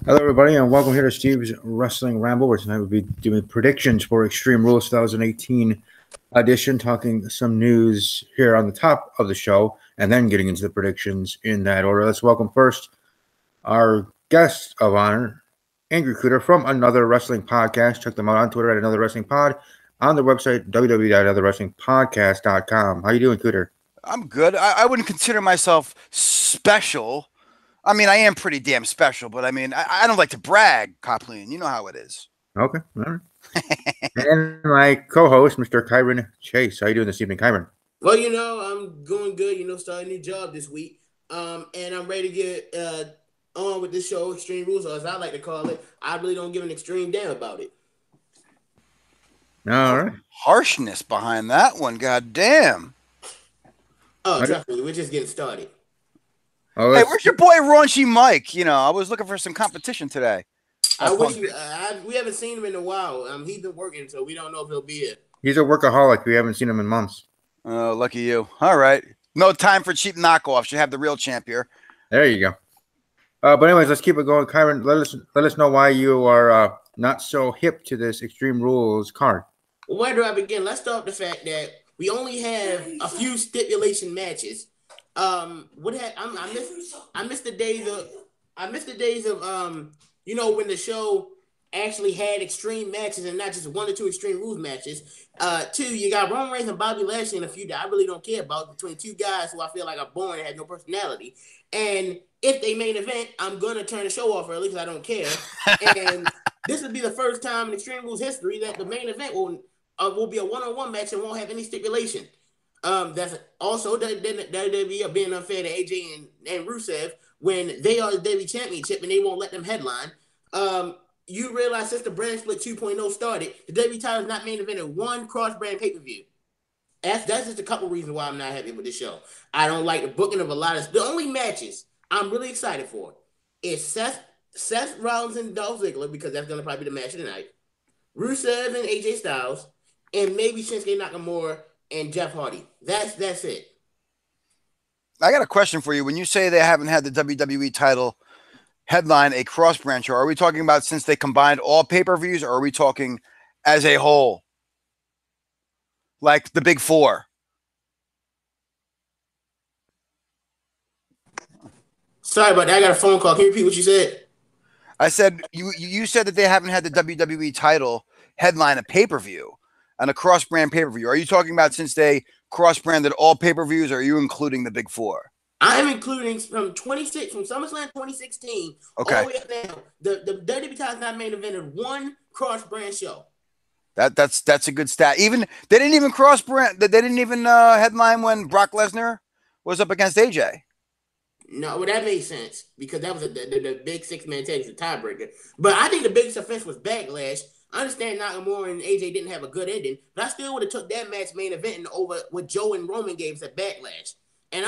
Hello, everybody, and welcome here to Steve's Wrestling Ramble, where tonight we'll be doing predictions for Extreme Rules 2018 edition, talking some news here on the top of the show, and then getting into the predictions in that order. Let's welcome first our guest of honor, Angry Cooter from Another Wrestling Podcast. Check them out on Twitter at Another Wrestling Pod, on the website www.anotherwrestlingpodcast.com. How you doing, Cooter? I'm good. I wouldn't consider myself special. I mean, I am pretty damn special, but I mean, I don't like to brag, Copleen. You know how it is. Okay. All right. And my co-host, Mr. Kyron Chase. How you doing this evening, Kyron? Well, I'm going good. Starting a new job this week. And I'm ready to get on with this show, Extreme Rules, or as I like to call it. I really don't give an extreme damn about it. All right. Harshness behind that one, god damn. Oh, trust me, we're just getting started. Oh, hey, where's your boy Raunchy Mike? I was looking for some competition today. I wish we haven't seen him in a while. He's been working, so we don't know if he'll be here. He's a workaholic. We haven't seen him in months. Oh, lucky you. All right. No time for cheap knockoffs. You have the real champ here. There you go. But anyways, let's keep it going. Kyron, let us know why you are not so hip to this Extreme Rules card. Well, where do I begin? Let's start with the fact that we only have a few stipulation matches. I miss the days of when the show actually had extreme matches and not just one or two Extreme Rules matches. Two, you got Roman Reigns and Bobby Lashley in a feud that I really don't care about, between two guys who I feel like are boring and have no personality. And if they main event, I'm gonna turn the show off early because I don't care. And this would be the first time in Extreme Rules history that the main event will be a one-on-one match and won't have any stipulation. That's also WWE are being unfair to AJ and Rusev when they are the WWE Championship and they won't let them headline. You realize since the brand split 2.0 started, the WWE title is not main evented one cross-brand pay-per-view. That's just a couple reasons why I'm not happy with this show. I don't like the booking of a lot of... The only matches I'm really excited for is Seth Rollins and Dolph Ziggler, because that's going to probably be the match of the night. Rusev and AJ Styles, and maybe Shinsuke Nakamura and Jeff Hardy. That's it. I got a question for you. When you say they haven't had the WWE title headline a cross-brand show, are we talking about since they combined all pay-per-views, or are we talking as a whole? Like the Big Four? Sorry about that. I got a phone call. Can you repeat what you said? I said you said that they haven't had the WWE title headline a pay-per-view and a cross-brand pay-per-view. Are you talking about since they cross-branded all pay-per-views, or are you including the Big Four? I'm including from SummerSlam 2016 okay. all the way up now. The WWE title's not main evented one cross-brand show. That's a good stat. Even they didn't even cross-brand. They didn't even headline when Brock Lesnar was up against AJ. No, well, that made sense because that was the big six-man tag, the tiebreaker. But I think the biggest offense was Backlash. I understand Nakamura and AJ didn't have a good ending, but I still would have took that match main event over what Joe and Roman gave us at Backlash. And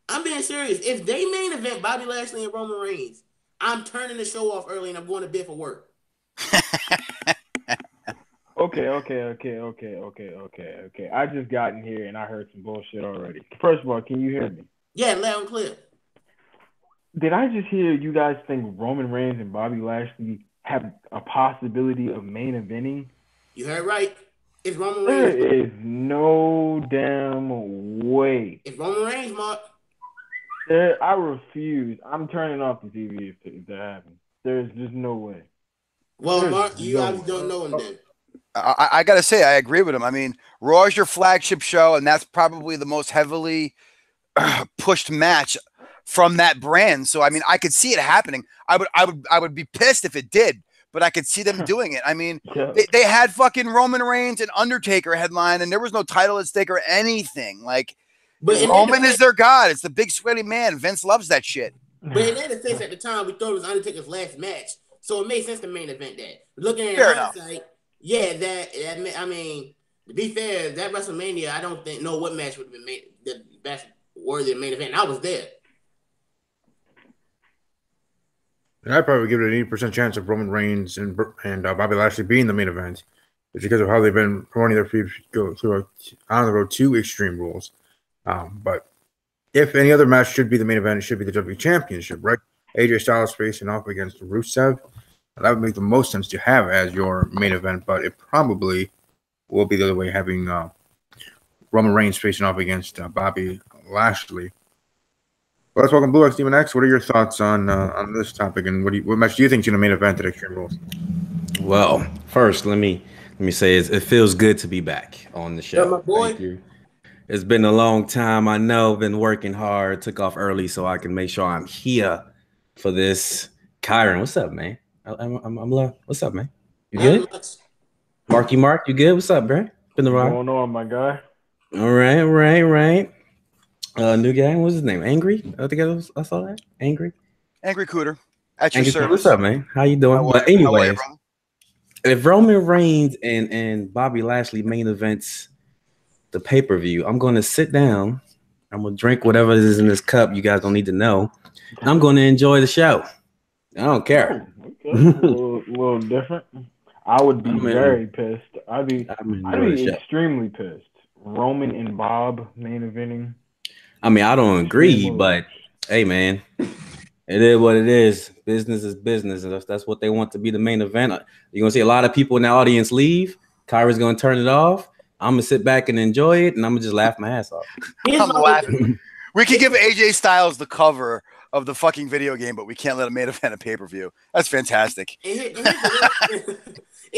I'm being serious. If they main event Bobby Lashley and Roman Reigns, I'm turning the show off early and I'm going to bed for work. Okay. I just got in here and I heard some bullshit already. First of all, can you hear me? Yeah, loud and clear. Did I just hear you guys think Roman Reigns and Bobby Lashley have a possibility of main eventing? You heard right. It's Roman Reigns. There is no damn way. It's Roman Reigns, Mark. I refuse. I'm turning off the TV if that happens. There's just no way. Well, Mark, you obviously don't know him then. I got to say, I agree with him. I mean, Raw is your flagship show, and that's probably the most heavily pushed match from that brand. So, I mean, I could see it happening. I would be pissed if it did, but I could see them doing it. I mean, they had fucking Roman Reigns and Undertaker headline, and there was no title at stake or anything. Like, but Roman is their god. It's the big sweaty man. Vince loves that shit. But in that sense, at the time, we thought it was Undertaker's last match, so it made sense to main event that. Looking at hindsight, yeah, I mean, to be fair, that WrestleMania, I don't know what match would have been made the best worthy of main event. And I was there. And I'd probably give it an 80% chance of Roman Reigns and Bobby Lashley being the main event, just because of how they've been promoting their feuds on the road to Extreme Rules. But if any other match should be the main event, it should be the WWE Championship, right? AJ Styles facing off against Rusev. That would make the most sense to have as your main event, but it probably will be the other way, having Roman Reigns facing off against Bobby Lashley. Well, let's welcome Blue X Demon X. What are your thoughts on this topic, and what match do you think is going to main event at Extreme Rules? Well, first, let me say it feels good to be back on the show. My boy. Thank you. It's been a long time. I know, been working hard. Took off early so I can make sure I'm here for this. Kyron, what's up, man? I'm what's up, man? You good? Marky Mark, you good? What's up, bro? Been a while. What's going on, my guy? All right. New guy. What's his name? Angry? I think I saw that. Angry Cooter. At your Angry service. What's up, man? How you doing? But anyways, if Roman Reigns and Bobby Lashley main events the pay-per-view, I'm going to sit down. I'm going to drink whatever is in this cup you guys don't need to know. And I'm going to enjoy the show. I don't care. Okay. a little different. I would be very pissed. I'd be extremely pissed. Roman and Bob main eventing. I mean, I don't agree, but hey, man, it is what it is. Business is business, and if that's what they want to be the main event, you're going to see a lot of people in the audience leave. Kyra's going to turn it off. I'm going to sit back and enjoy it, and I'm going to just laugh my ass off. I'm laughing. We could give AJ Styles the cover of the fucking video game, but we can't let him main event a pay-per-view. That's fantastic. And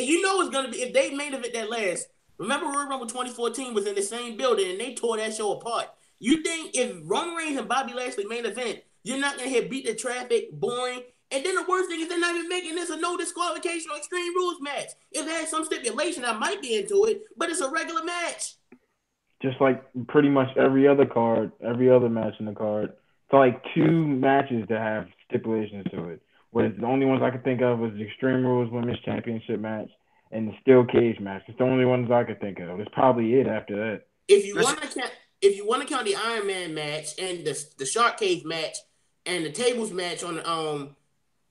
you know it's going to be, if they main event that last, remember Royal Rumble 2014 was in the same building, and they tore that show apart. You think if Roman Reigns and Bobby Lashley main event, you're not going to hear beat the traffic, boring? And then the worst thing is they're not even making this a no disqualification or Extreme Rules match. If it has some stipulation, I might be into it, but it's a regular match. Just like pretty much every other match in the card. It's like 2 matches that have stipulations to it. Whereas the only ones I could think of was the Extreme Rules Women's Championship match and the Steel Cage match. It's the only ones I could think of. It's probably it after that. If you want to count the Iron Man match and the Shark Cage match and the tables match on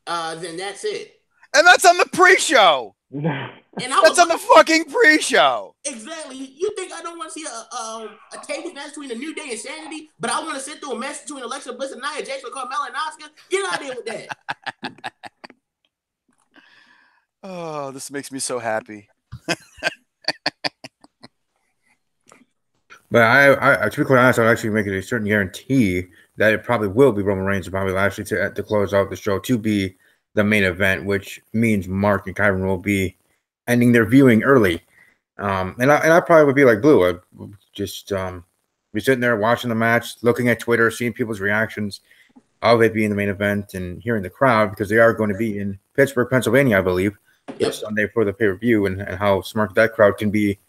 then that's it. And that's on the pre-show. And that's on the fucking pre-show. Exactly. You think I don't want to see a tables match between the New Day and Sanity, but I want to sit through a match between Alexa Bliss and Nia Jax with Carmella and Asuka? Get out of there with that. Oh, this makes me so happy. But I to be quite honest, I'd actually make it a certain guarantee that it probably will be Roman Reigns and Bobby Lashley to close out the show to be the main event, which means Mark and Kyron will be ending their viewing early. And I probably would be like Blue. I'd just be sitting there watching the match, looking at Twitter, seeing people's reactions of it being the main event and hearing the crowd, because they are going to be in Pittsburgh, Pennsylvania, I believe, this Sunday for the pay-per-view, and how smart that crowd can be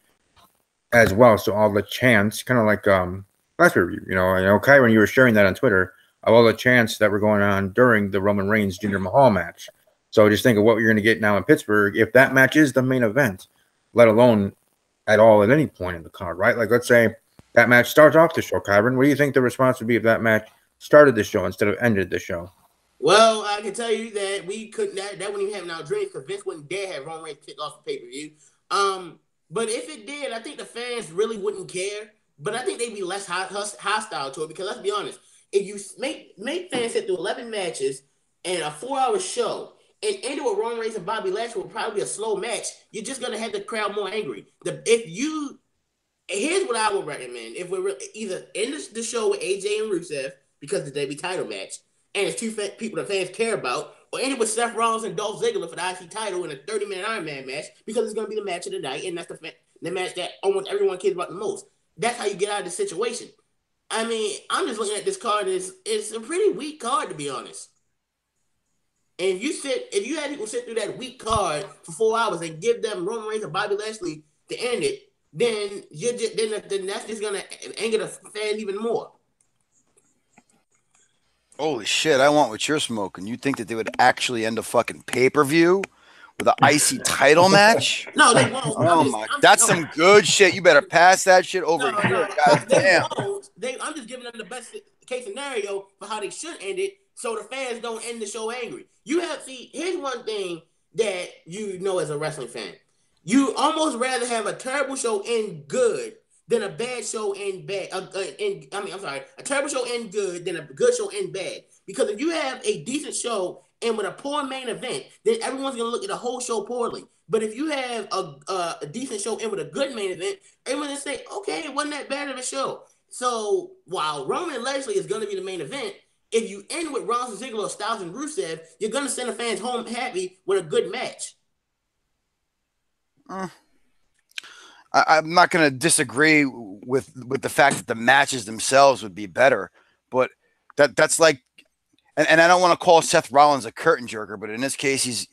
as well. So all the chants, kind of like last pay-per-view, you know, Kyron, you were sharing that on Twitter of all the chants that were going on during the Roman Reigns Jinder Mahal match. So just think of what you're going to get now in Pittsburgh if that match is the main event, let alone at all at any point in the card, right? Like, let's say that match starts off the show, Kyron. What do you think the response would be if that match started the show instead of ended the show? Well, I can tell you that we couldn't. That wouldn't even happen in our dreams, because Vince wouldn't dare have Roman Reigns kick off the pay-per-view. But if it did, I think the fans really wouldn't care. But I think they'd be less hostile to it, because let's be honest, if you make fans sit through 11 matches and a 4-hour show and end it with Roman Reigns and Bobby Lashley will probably be a slow match, you're just gonna have the crowd more angry. Here's what I would recommend: if we're either end the show with AJ and Rusev because the WWE title match, and it's 2 people the fans care about, or end it with Seth Rollins and Dolph Ziggler for the IC title in a 30-minute Iron Man match, because it's going to be the match of the night, and that's the match that almost everyone cares about the most. That's how you get out of the situation. I mean, I'm just looking at this card as it's a pretty weak card, to be honest. And if you had people sit through that weak card for 4 hours and give them Roman Reigns and Bobby Lashley to end it, then that's just gonna anger the fans even more. Holy shit, I want what you're smoking. You think that they would actually end a fucking pay-per-view with an IC title match? No, they won't. Oh my, that's some good shit. You better pass that shit over here. God damn. I'm just giving them the best case scenario for how they should end it, so the fans don't end the show angry. Here's one thing that you know as a wrestling fan. You almost rather have a terrible show end good than a bad show end bad. A terrible show end good than a good show end bad. Because if you have a decent show and with a poor main event, then everyone's gonna look at the whole show poorly. But if you have a decent show and with a good main event, everyone's gonna say, okay, it wasn't that bad of a show. So while Roman and Lashley is gonna be the main event, if you end with Rollins and Ziggler, Styles and Rusev, you're gonna send the fans home happy with a good match. I'm not going to disagree with the fact that the matches themselves would be better, but that's like, and I don't want to call Seth Rollins a curtain jerker, but in this case, he's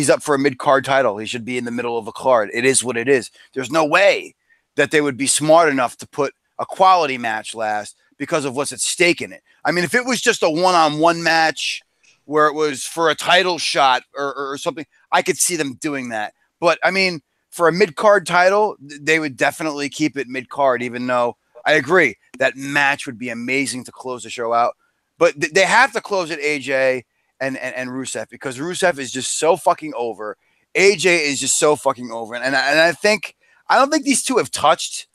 up for a mid-card title. He should be in the middle of a card. It is what it is. There's no way that they would be smart enough to put a quality match last because of what's at stake in it. I mean, if it was just a one-on-one match where it was for a title shot or something, I could see them doing that. But I mean, for a mid-card title, they would definitely keep it mid-card, even though I agree that match would be amazing to close the show out. But they have to close it AJ and Rusev, because Rusev is just so fucking over. AJ is just so fucking over. And I don't think these two have touched.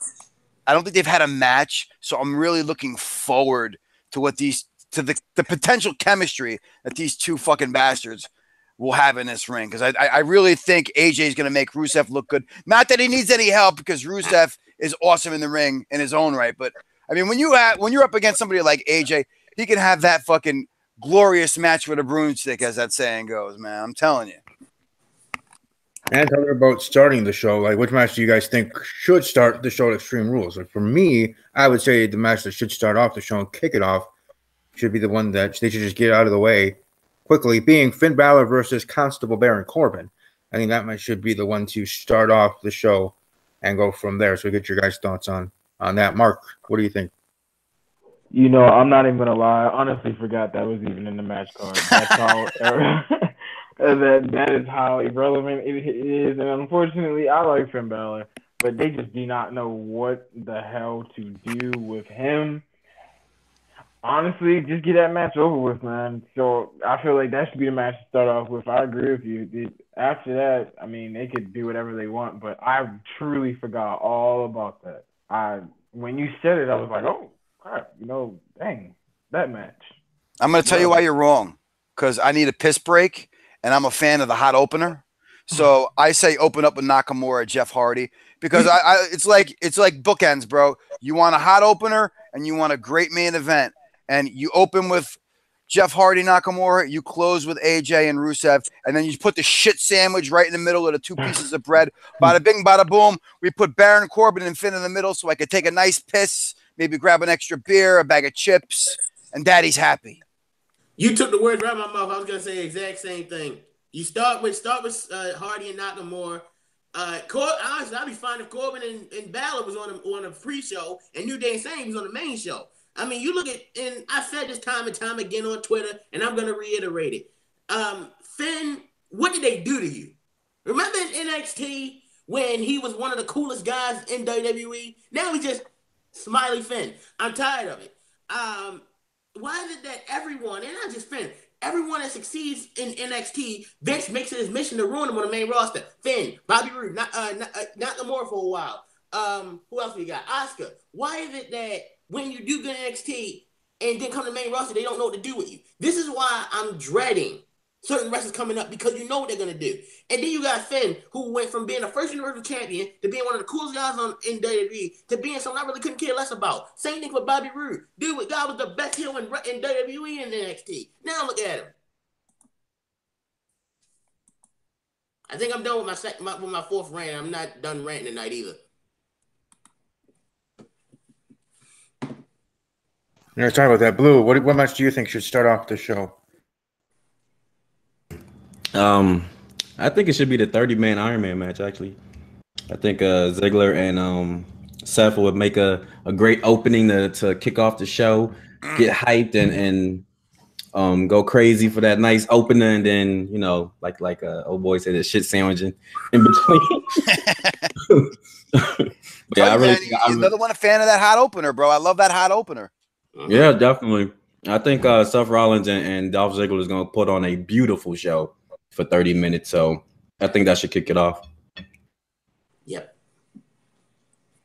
I don't think they've had a match. So I'm really looking forward to the potential chemistry that these two fucking bastards will have in this ring, because I really think AJ is going to make Rusev look good. Not that he needs any help, because Rusev is awesome in the ring in his own right. But I mean, when you're up against somebody like AJ, he can have that fucking glorious match with a broomstick, as that saying goes, man. I'm telling you. And talking about starting the show, like, which match do you guys think should start the show at Extreme Rules? Like, for me, I would say the match that should start off the show and kick it off should be the one that they should just get out of the way quickly, being Finn Balor versus Constable Baron Corbin. I think that match should be the one to start off the show and go from there. So get your guys' thoughts on that. Mark, what do you think? I'm not even gonna lie. I honestly forgot that was even in the match card. That's how that is how irrelevant it is. And unfortunately, I like Finn Balor, but they just do not know what the hell to do with him. Honestly, just get that match over with, man. So I feel like that should be the match to start off with. I agree with you. After that, I mean, they could do whatever they want, but I truly forgot all about that. When you said it, I was like, oh, crap, dang, that match. I'm going to tell you why you're wrong, because I need a piss break, and I'm a fan of the hot opener. So I say open up with Nakamura, Jeff Hardy, because it's like bookends, bro. You want a hot opener, and you want a great main event. And you open with Jeff Hardy, Nakamura, you close with AJ and Rusev, and then you put the shit sandwich right in the middle of the two pieces of bread. Bada bing, bada boom. We put Baron Corbin and Finn in the middle so I could take a nice piss, maybe grab an extra beer, a bag of chips, and Daddy's happy. You took the words right out of my mouth. I was gonna say the exact same thing. You start with Hardy and Nakamura. Honestly, I'd be fine if Corbin and Balor was on a pre-show and New Day and Sane was on the main show. I mean, you look at, and I said this time and time again on Twitter, and I'm going to reiterate it. Finn, what did they do to you? Remember in NXT when he was one of the coolest guys in WWE? Now he's just smiley Finn. I'm tired of it. Why is it that everyone, and not just Finn, everyone that succeeds in NXT, Vince makes it his mission to ruin them on the main roster? Finn, Bobby Roode, not Nakamura for a while. Who else we got? Asuka. Why is it that when you do good NXT and then come to the main roster, they don't know what to do with you? This is why I'm dreading certain wrestlers coming up, because you know what they're going to do. And then you got Finn, who went from being a first Universal Champion to being one of the coolest guys in WWE to being something I really couldn't care less about. Same thing for Bobby Roode. Dude, God was the best heel in WWE and NXT. Now look at him. I think I'm done with my fourth rant. I'm not done ranting tonight either. Let's talk about that. Blue, what match do you think should start off the show? I think it should be the 30-man Iron Man match, actually. I think Ziggler and Seth would make a great opening to kick off the show, get hyped and go crazy for that nice opener, and then, like old boy said, a shit sandwich in between. Yeah, another one a fan of that hot opener, bro. I love that hot opener. Yeah, definitely. I think Seth Rollins and Dolph Ziggler is going to put on a beautiful show for 30 minutes. So I think that should kick it off. Yep.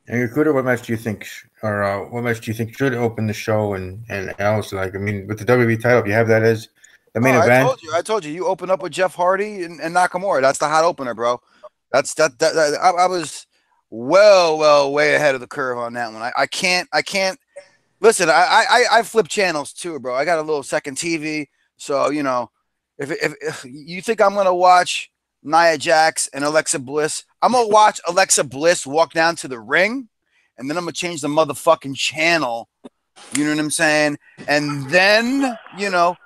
And Yakuta, what match do you think, or what match do you think should open the show? And also, like, I mean, with the WWE title, if you have that as the main event. I told you. You open up with Jeff Hardy and Nakamura. That's the hot opener, bro. That's that. I was way ahead of the curve on that one. I can't. Listen, I flip channels too, bro. I got a little second TV, so you know, if you think I'm gonna watch Nia Jax and Alexa Bliss, I'm gonna watch Alexa Bliss walk down to the ring, and then I'm gonna change the motherfucking channel. You know what I'm saying? And then, you know,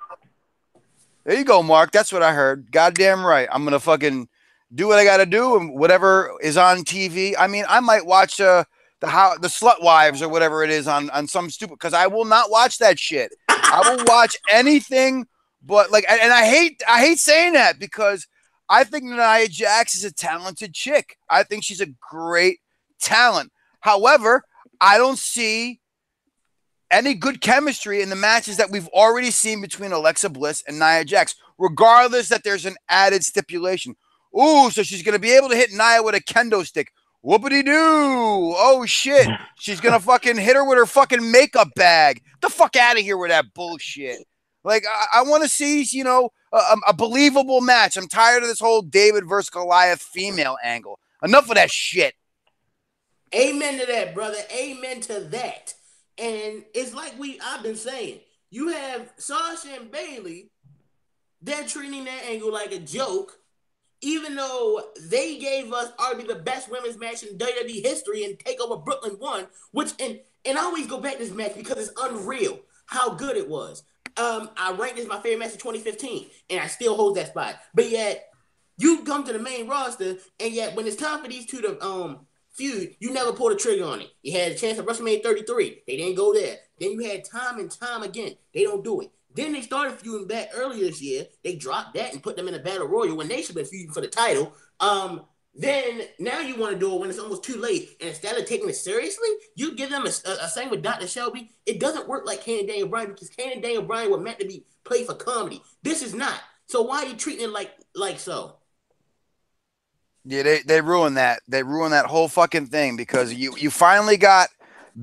there you go, Mark. That's what I heard. Goddamn right. I'm gonna fucking do what I gotta do, and whatever is on TV. I mean, I might watch the Slut Wives or whatever it is on some stupid, because I will not watch that shit. I will watch anything but like, and I hate saying that because I think Nia Jax is a talented chick. I think she's a great talent. However, I don't see any good chemistry in the matches that we've already seen between Alexa Bliss and Nia Jax, regardless that there's an added stipulation. Ooh, so she's going to be able to hit Nia with a kendo stick. Whoopity-doo. Oh, shit. She's going to fucking hit her with her fucking makeup bag. Get the fuck out of here with that bullshit. Like, I want to see, you know, a believable match. I'm tired of this whole David versus Goliath female angle. Enough of that shit. Amen to that, brother. Amen to that. And it's like I've been saying, you have Sasha and Bayley, they're treating that angle like a joke, even though they gave us arguably the best women's match in WWE history and TakeOver Brooklyn 1, which, and I always go back to this match because it's unreal how good it was. I ranked this my favorite match of 2015, and I still hold that spot. But yet, you come to the main roster, and yet when it's time for these two to feud, you never pulled a trigger on it. You had a chance at WrestleMania 33. They didn't go there. Then you had time and time again. They don't do it. Then they started feuding back earlier this year. They dropped that and put them in a battle royal when they should have been feuding for the title. Then now you want to do it when it's almost too late. And instead of taking it seriously, you give them a thing with Dr. Shelby. It doesn't work like Kane and Daniel Bryan, because Kane and Daniel Bryan were meant to be played for comedy. This is not. So why are you treating it like so? Yeah, they ruined that. They ruined that whole fucking thing because you finally got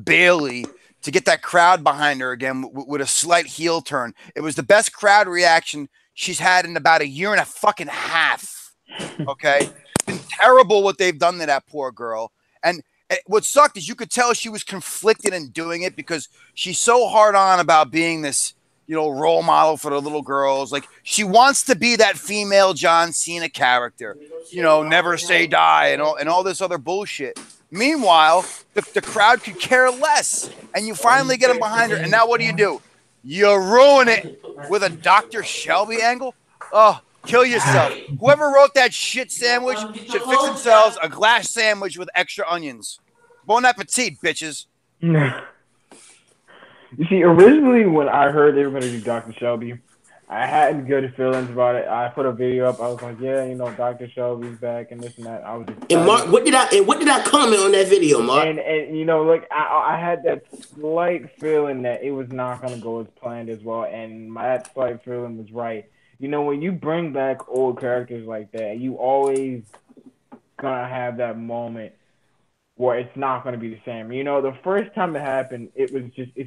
Bayley to get that crowd behind her again with a slight heel turn. It was the best crowd reaction she's had in about a year and a fucking half. Okay? It's been terrible what they've done to that poor girl. And what sucked is you could tell she was conflicted in doing it because she's so hard on about being this, you know, role model for the little girls. Like, she wants to be that female John Cena character, you know, never say die and all this other bullshit. Meanwhile, the crowd could care less, and you finally get them behind her. And now what do? You ruin it with a Dr. Shelby angle. Oh, kill yourself. Whoever wrote that shit sandwich should fix themselves a glass sandwich with extra onions. Bon appetit, bitches. You see, originally when I heard they were going to do Dr. Shelby, I had good feelings about it. I put a video up. I was like, yeah, you know, Dr. Shelby's back and this and that. I was excited. And Mark, what did I comment on that video, Mark? And you know, like I had that slight feeling that it was not going to go as planned as well, and that slight feeling was right. You know, when you bring back old characters like that, you always gonna have that moment where it's not going to be the same. You know, the first time it happened, it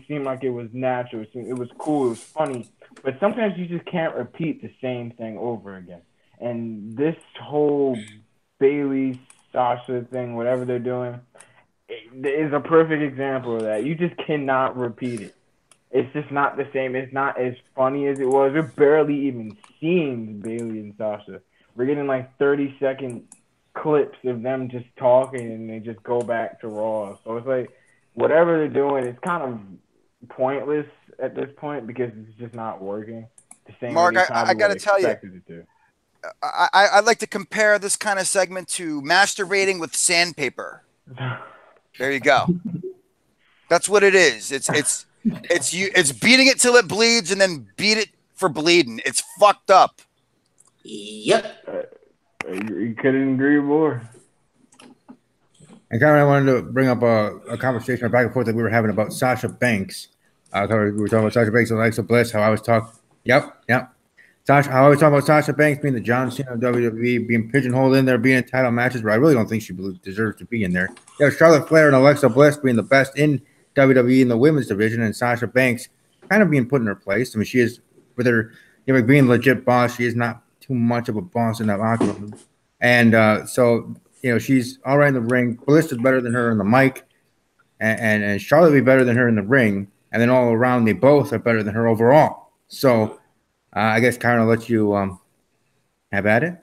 seemed like it was natural. It was cool. It was funny. But sometimes you just can't repeat the same thing over again. And this whole Bayley, Sasha thing, whatever they're doing, is a perfect example of that. You just cannot repeat it. It's just not the same. It's not as funny as it was. We're barely even seeing Bayley and Sasha. We're getting like 30-second clips of them just talking and they just go back to Raw. So it's like whatever they're doing, it's kind of pointless at this point because it's just not working the same. Mark, I got to tell you, I'd like to compare this kind of segment to masturbating with sandpaper. There you go. That's what it is. It's beating it till it bleeds and then beat it for bleeding. It's fucked up. Yep. You couldn't agree more. And Cameron, I wanted to bring up a conversation back and forth that we were having about Sasha Banks. We were talking about Sasha Banks and Alexa Bliss. How I was talking. Yep. Sasha, I always talk about Sasha Banks being the John Cena of WWE, being pigeonholed in there, being in title matches, but I really don't think she deserves to be in there. You have Charlotte Flair and Alexa Bliss being the best in WWE in the women's division, and Sasha Banks kind of being put in her place. I mean, she is, with her being legit boss, she is not too much of a boss in that locker room. And so, she's all right in the ring. Bliss is better than her in the mic, and Charlotte will be better than her in the ring. And then all around, they both are better than her overall. So, I guess Karen will let you have at it.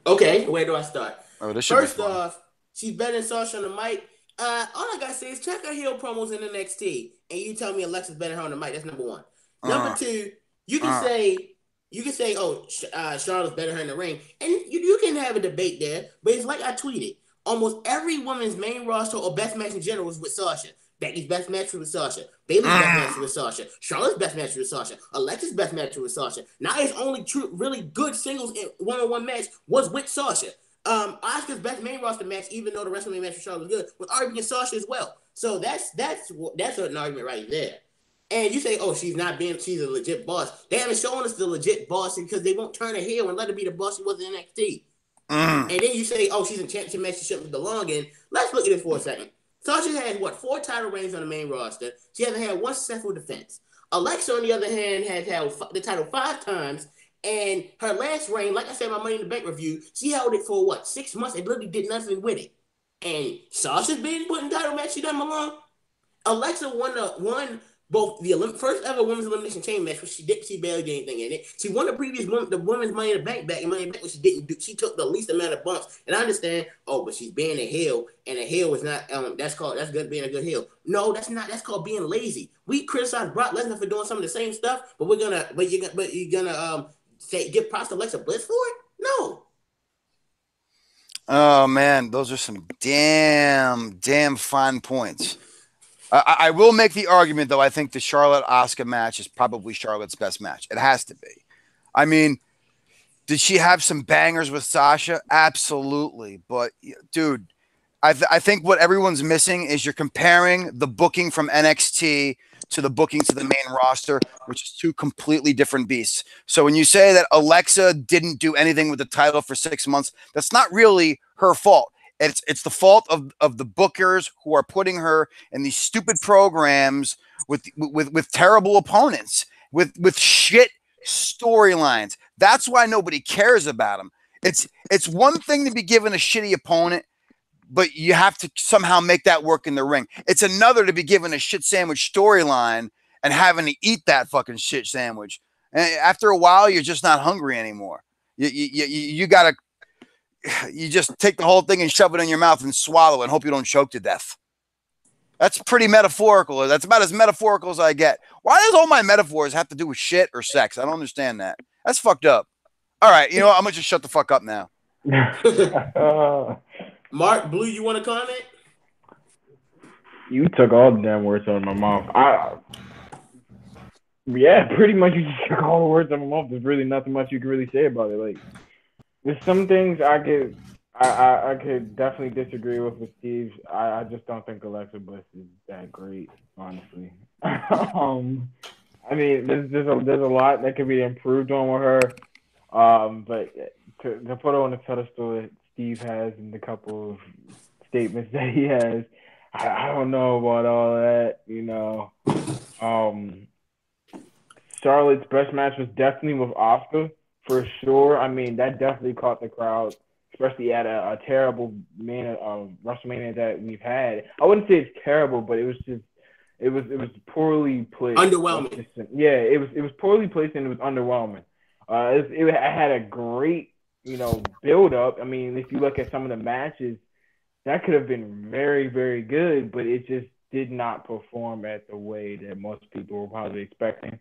Okay, where do I start? First off, she's better than Sasha on the mic. All I gotta say is check her heel promos in NXT, and you tell me Alexa's better than her on the mic. That's number one. Number two, you can say, oh, Charlotte's better than her in the ring, and you can have a debate there. But it's like I tweeted: almost every woman's main roster or best match in general is with Sasha. Becky's best match was with Sasha. Bayley's best match was with Sasha. Charlotte's best match was with Sasha. Alexa's best match was with Sasha. Now his only true, really good singles one-on-one match was with Sasha. Asuka's best main roster match, even though the WrestleMania match with Charlotte was good, was arguing against Sasha as well. So that's an argument right there. And you say, oh, she's a legit boss. They haven't shown us the legit boss because they won't turn her heel and let her be the boss she was in NXT. And then you say, oh, she's in championship match she shouldn't belong in. Let's look at this for a second. Sasha had 4 title reigns on the main roster. She hasn't had one successful defense. Alexa, on the other hand, has held the title 5 times. And her last reign, like I said in my Money in the Bank review, she held it for 6 months and literally did nothing with it. And Sasha's been put in title match she doesn't belong. Alexa won both the first ever women's elimination chamber match, which she barely did anything in it. She won the women's Money in the Bank back in Money in the Bank, which she didn't do. She took the least amount of bumps. And I understand, but she's being a heel, and a heel is not that's good being a good heel. No, that's not. That's called being lazy. We criticize Brock Lesnar for doing some of the same stuff, but you're gonna give props to Alexa Bliss for it? No. Oh man, those are some damn fine points. I will make the argument, though. I think the Charlotte-Asuka match is probably Charlotte's best match. It has to be. I mean, did she have some bangers with Sasha? Absolutely. But, dude, I think what everyone's missing is you're comparing the booking from NXT to the booking to the main roster, which is 2 completely different beasts. So when you say that Alexa didn't do anything with the title for 6 months, that's not really her fault. It's the fault of the bookers who are putting her in these stupid programs with terrible opponents, with shit storylines. That's why nobody cares about them. It's one thing to be given a shitty opponent, but you have to somehow make that work in the ring. It's another to be given a shit sandwich storyline and having to eat that fucking shit sandwich. And after a while, you're just not hungry anymore. You gotta. You just take the whole thing and shove it in your mouth and swallow and hope you don't choke to death. That's pretty metaphorical. That's about as metaphorical as I get. Why does all my metaphors have to do with shit or sex? I don't understand that. That's fucked up. All right, I'm going to just shut the fuck up now. Mark, Blue, you want to comment? You took all the damn words out of my mouth. Yeah, pretty much you just took all the words out of my mouth. There's really nothing much you can really say about it. Like, there's some things I could definitely disagree with Steve. I just don't think Alexa Bliss is that great, honestly. I mean, there's a lot that could be improved on with her. But to put her on the pedestal that Steve has and the couple of statements that he has, I don't know about all that, Charlotte's best match was definitely with Asuka. For sure. I mean, that definitely caught the crowd, especially at a terrible WrestleMania that we've had. I wouldn't say it's terrible, but it was poorly placed. Underwhelming. Yeah, it was poorly placed and it was underwhelming. It had a great, build up. I mean, if you look at some of the matches, that could have been very, very good, but it just did not perform at the way that most people were probably expecting.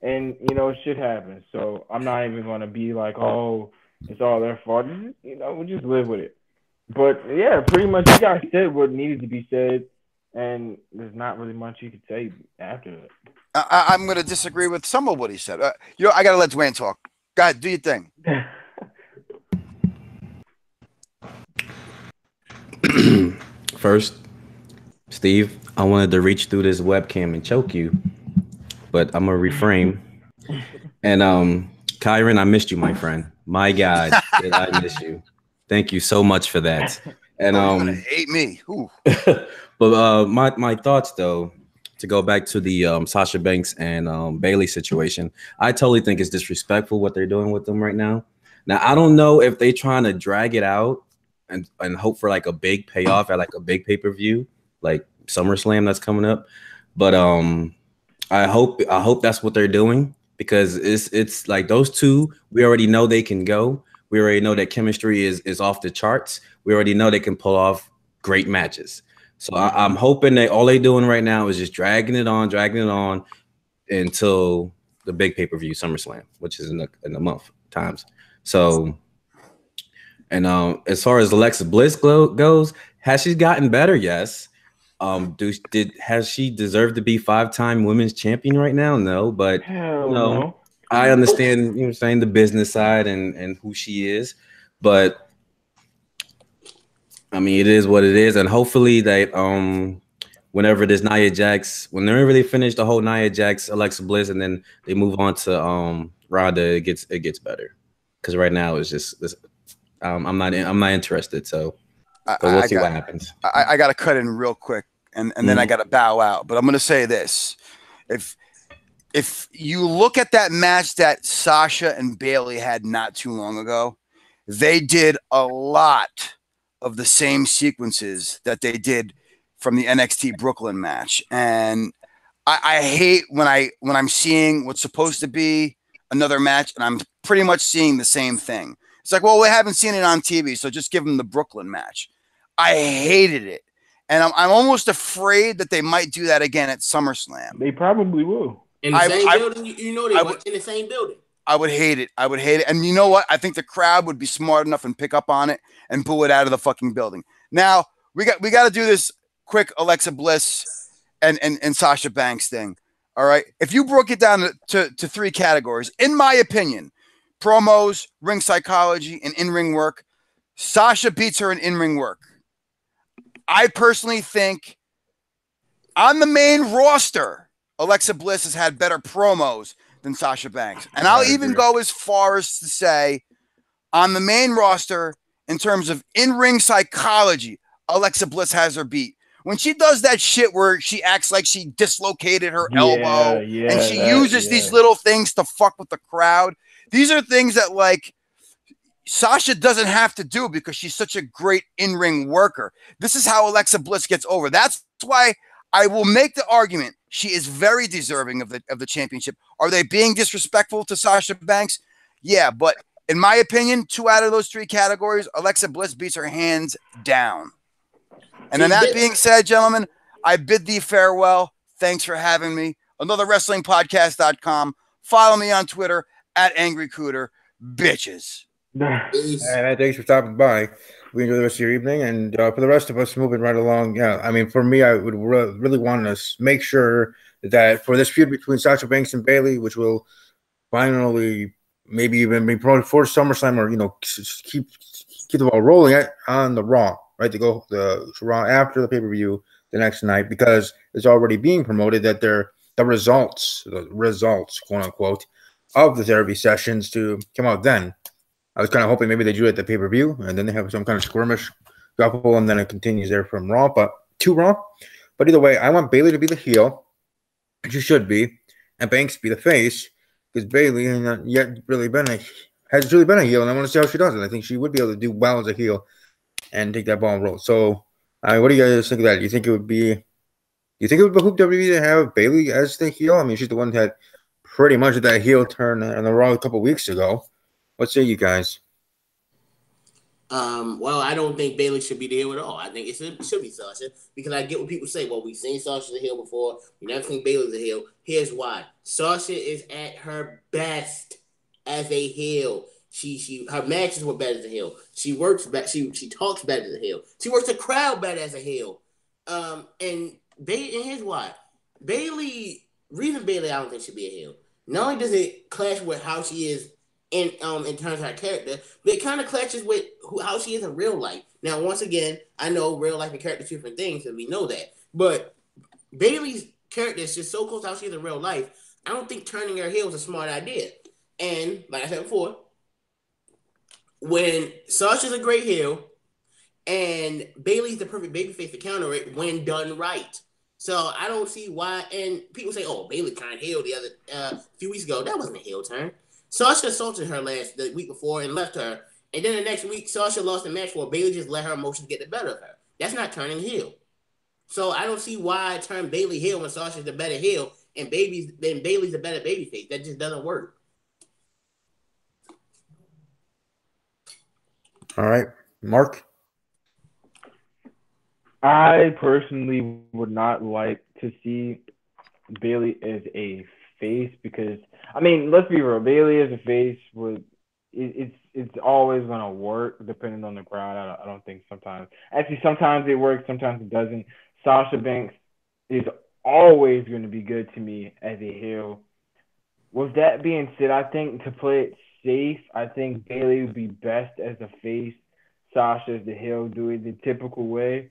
And, shit happens. So I'm not even going to be like, oh, it's all their fault. We'll just live with it. But, yeah, pretty much you guys said what needed to be said. And there's not really much you could say after that. I'm going to disagree with some of what he said. I got to let Dwayne talk. Go ahead, do your thing. First, Steve, I wanted to reach through this webcam and choke you. But I'm going to reframe. And Kyron, I missed you, my friend. My God, did I miss you. Thank you so much for that. And you're gonna hate me. but my thoughts though, to go back to the Sasha Banks and Bailey situation, I totally think it's disrespectful what they're doing with them right now. Now I don't know if they trying to drag it out and hope for like a big payoff at like a big pay-per-view, like SummerSlam that's coming up. But I hope that's what they're doing, because it's like those two, we already know they can go. We already know that chemistry is off the charts. We already know they can pull off great matches. So I'm hoping that all they're doing right now is just dragging it on until the big pay-per-view SummerSlam, which is in a month times. So, and as far as Alexa Bliss goes, has she gotten better? Yes. Has she deserved to be 5-time women's champion right now? No, but no. I understand, you know what I'm saying, the business side and who she is, but I mean, it is what it is, and hopefully that whenever they finish the whole Nia Jax, Alexa Bliss, and then they move on to Ronda, it gets better, because right now it's just this. I'm not interested, so we'll see what happens. I got to cut in real quick, and then I got to bow out. But I'm going to say this: if you look at that match that Sasha and Bailey had not too long ago, they did a lot of the same sequences that they did from the NXT Brooklyn match, and I hate when I'm seeing what's supposed to be another match, and I'm pretty much seeing the same thing. It's like, well, we haven't seen it on TV, so just give them the Brooklyn match. I hated it, and I'm almost afraid that they might do that again at SummerSlam. They probably will. In the same building, they went in the same building. I would hate it. And you know what? I think the crowd would be smart enough and pick up on it and boo it out of the fucking building. Now, we got to do this quick Alexa Bliss and Sasha Banks thing. All right? If you broke it down to 3 categories, in my opinion, promos, ring psychology, and in-ring work, Sasha beats her in in-ring work. I personally think on the main roster, Alexa Bliss has had better promos than Sasha Banks. And I'll even go as far as to say on the main roster, in terms of in-ring psychology, Alexa Bliss has her beat. When she does that shit where she acts like she dislocated her elbow and she uses these little things to fuck with the crowd, these are things that like Sasha doesn't have to do because she's such a great in-ring worker. This is how Alexa Bliss gets over. That's why I will make the argument she is very deserving of the championship. Are they being disrespectful to Sasha Banks? Yeah, but in my opinion, 2 out of those 3 categories, Alexa Bliss beats her hands down. And then that being said, gentlemen, I bid thee farewell. Thanks for having me. AnotherWrestlingPodcast.com. Follow me on Twitter @AngryCooter. Bitches. Thanks for stopping by. We enjoy the rest of your evening, and for the rest of us, moving right along. Yeah, I mean, for me, I would really want to make sure that for this feud between Sasha Banks and Bailey, which will finally maybe even be promoted for SummerSlam, or keep the ball rolling on the Raw, right? To go the Raw after the pay-per-view the next night, because it's already being promoted that the results, quote unquote, of the therapy sessions to come out then. I was kind of hoping maybe they do it at the pay-per-view and then they have some kind of skirmish couple, and then it continues there from Raw, to Raw. But either way, I want Bailey to be the heel, which she should be, and Banks be the face, because Bailey hasn't really been a heel, and I want to see how she does it. I think she would be able to do well as a heel and take that ball and roll. So, what do you guys think of that? Do you think it would behoove WWE to have Bailey as the heel? I mean, she's the one that pretty much did that heel turn on the Raw a couple weeks ago. What say you guys? Well, I don't think Bailey should be the heel at all. I think it should be Sasha, because I get what people say. Well, we've seen Sasha the heel before. We never seen Bailey the heel. Here's why: Sasha is at her best as a heel. Her matches were better as a heel. She works better. She talks better as a heel. She works the crowd better as a heel. And here's why: Bailey, I don't think should be a heel. Not only does it clash with how she is in terms of her character, but it kind of clashes with how she is in real life. Now, once again, I know real life and character are 2 different things, and we know that. But Bailey's character is just so close to how she is in real life. I don't think turning her heel is a smart idea. And like I said before, when Sasha's a great heel and Bailey's the perfect babyface to counter it when done right. So I don't see why. And people say, "Oh, Bailey turned heel the other few weeks ago." That wasn't a heel turn. Sasha assaulted her the week before and left her, and then the next week Sasha lost the match for Bailey just let her emotions get the better of her. That's not turning heel. So I don't see why I turn Bailey heel when Sasha's the better heel and Bailey's the better babyface. That just doesn't work. All right, Mark. I personally would not like to see Bailey as a face because I mean, let's be real. Bailey as a face it's always gonna work depending on the crowd. I don't think sometimes it works, sometimes it doesn't. Sasha Banks is always going to be good to me as a heel. With that being said, I think to play it safe, I think Bailey would be best as a face. Sasha as the heel, do it the typical way.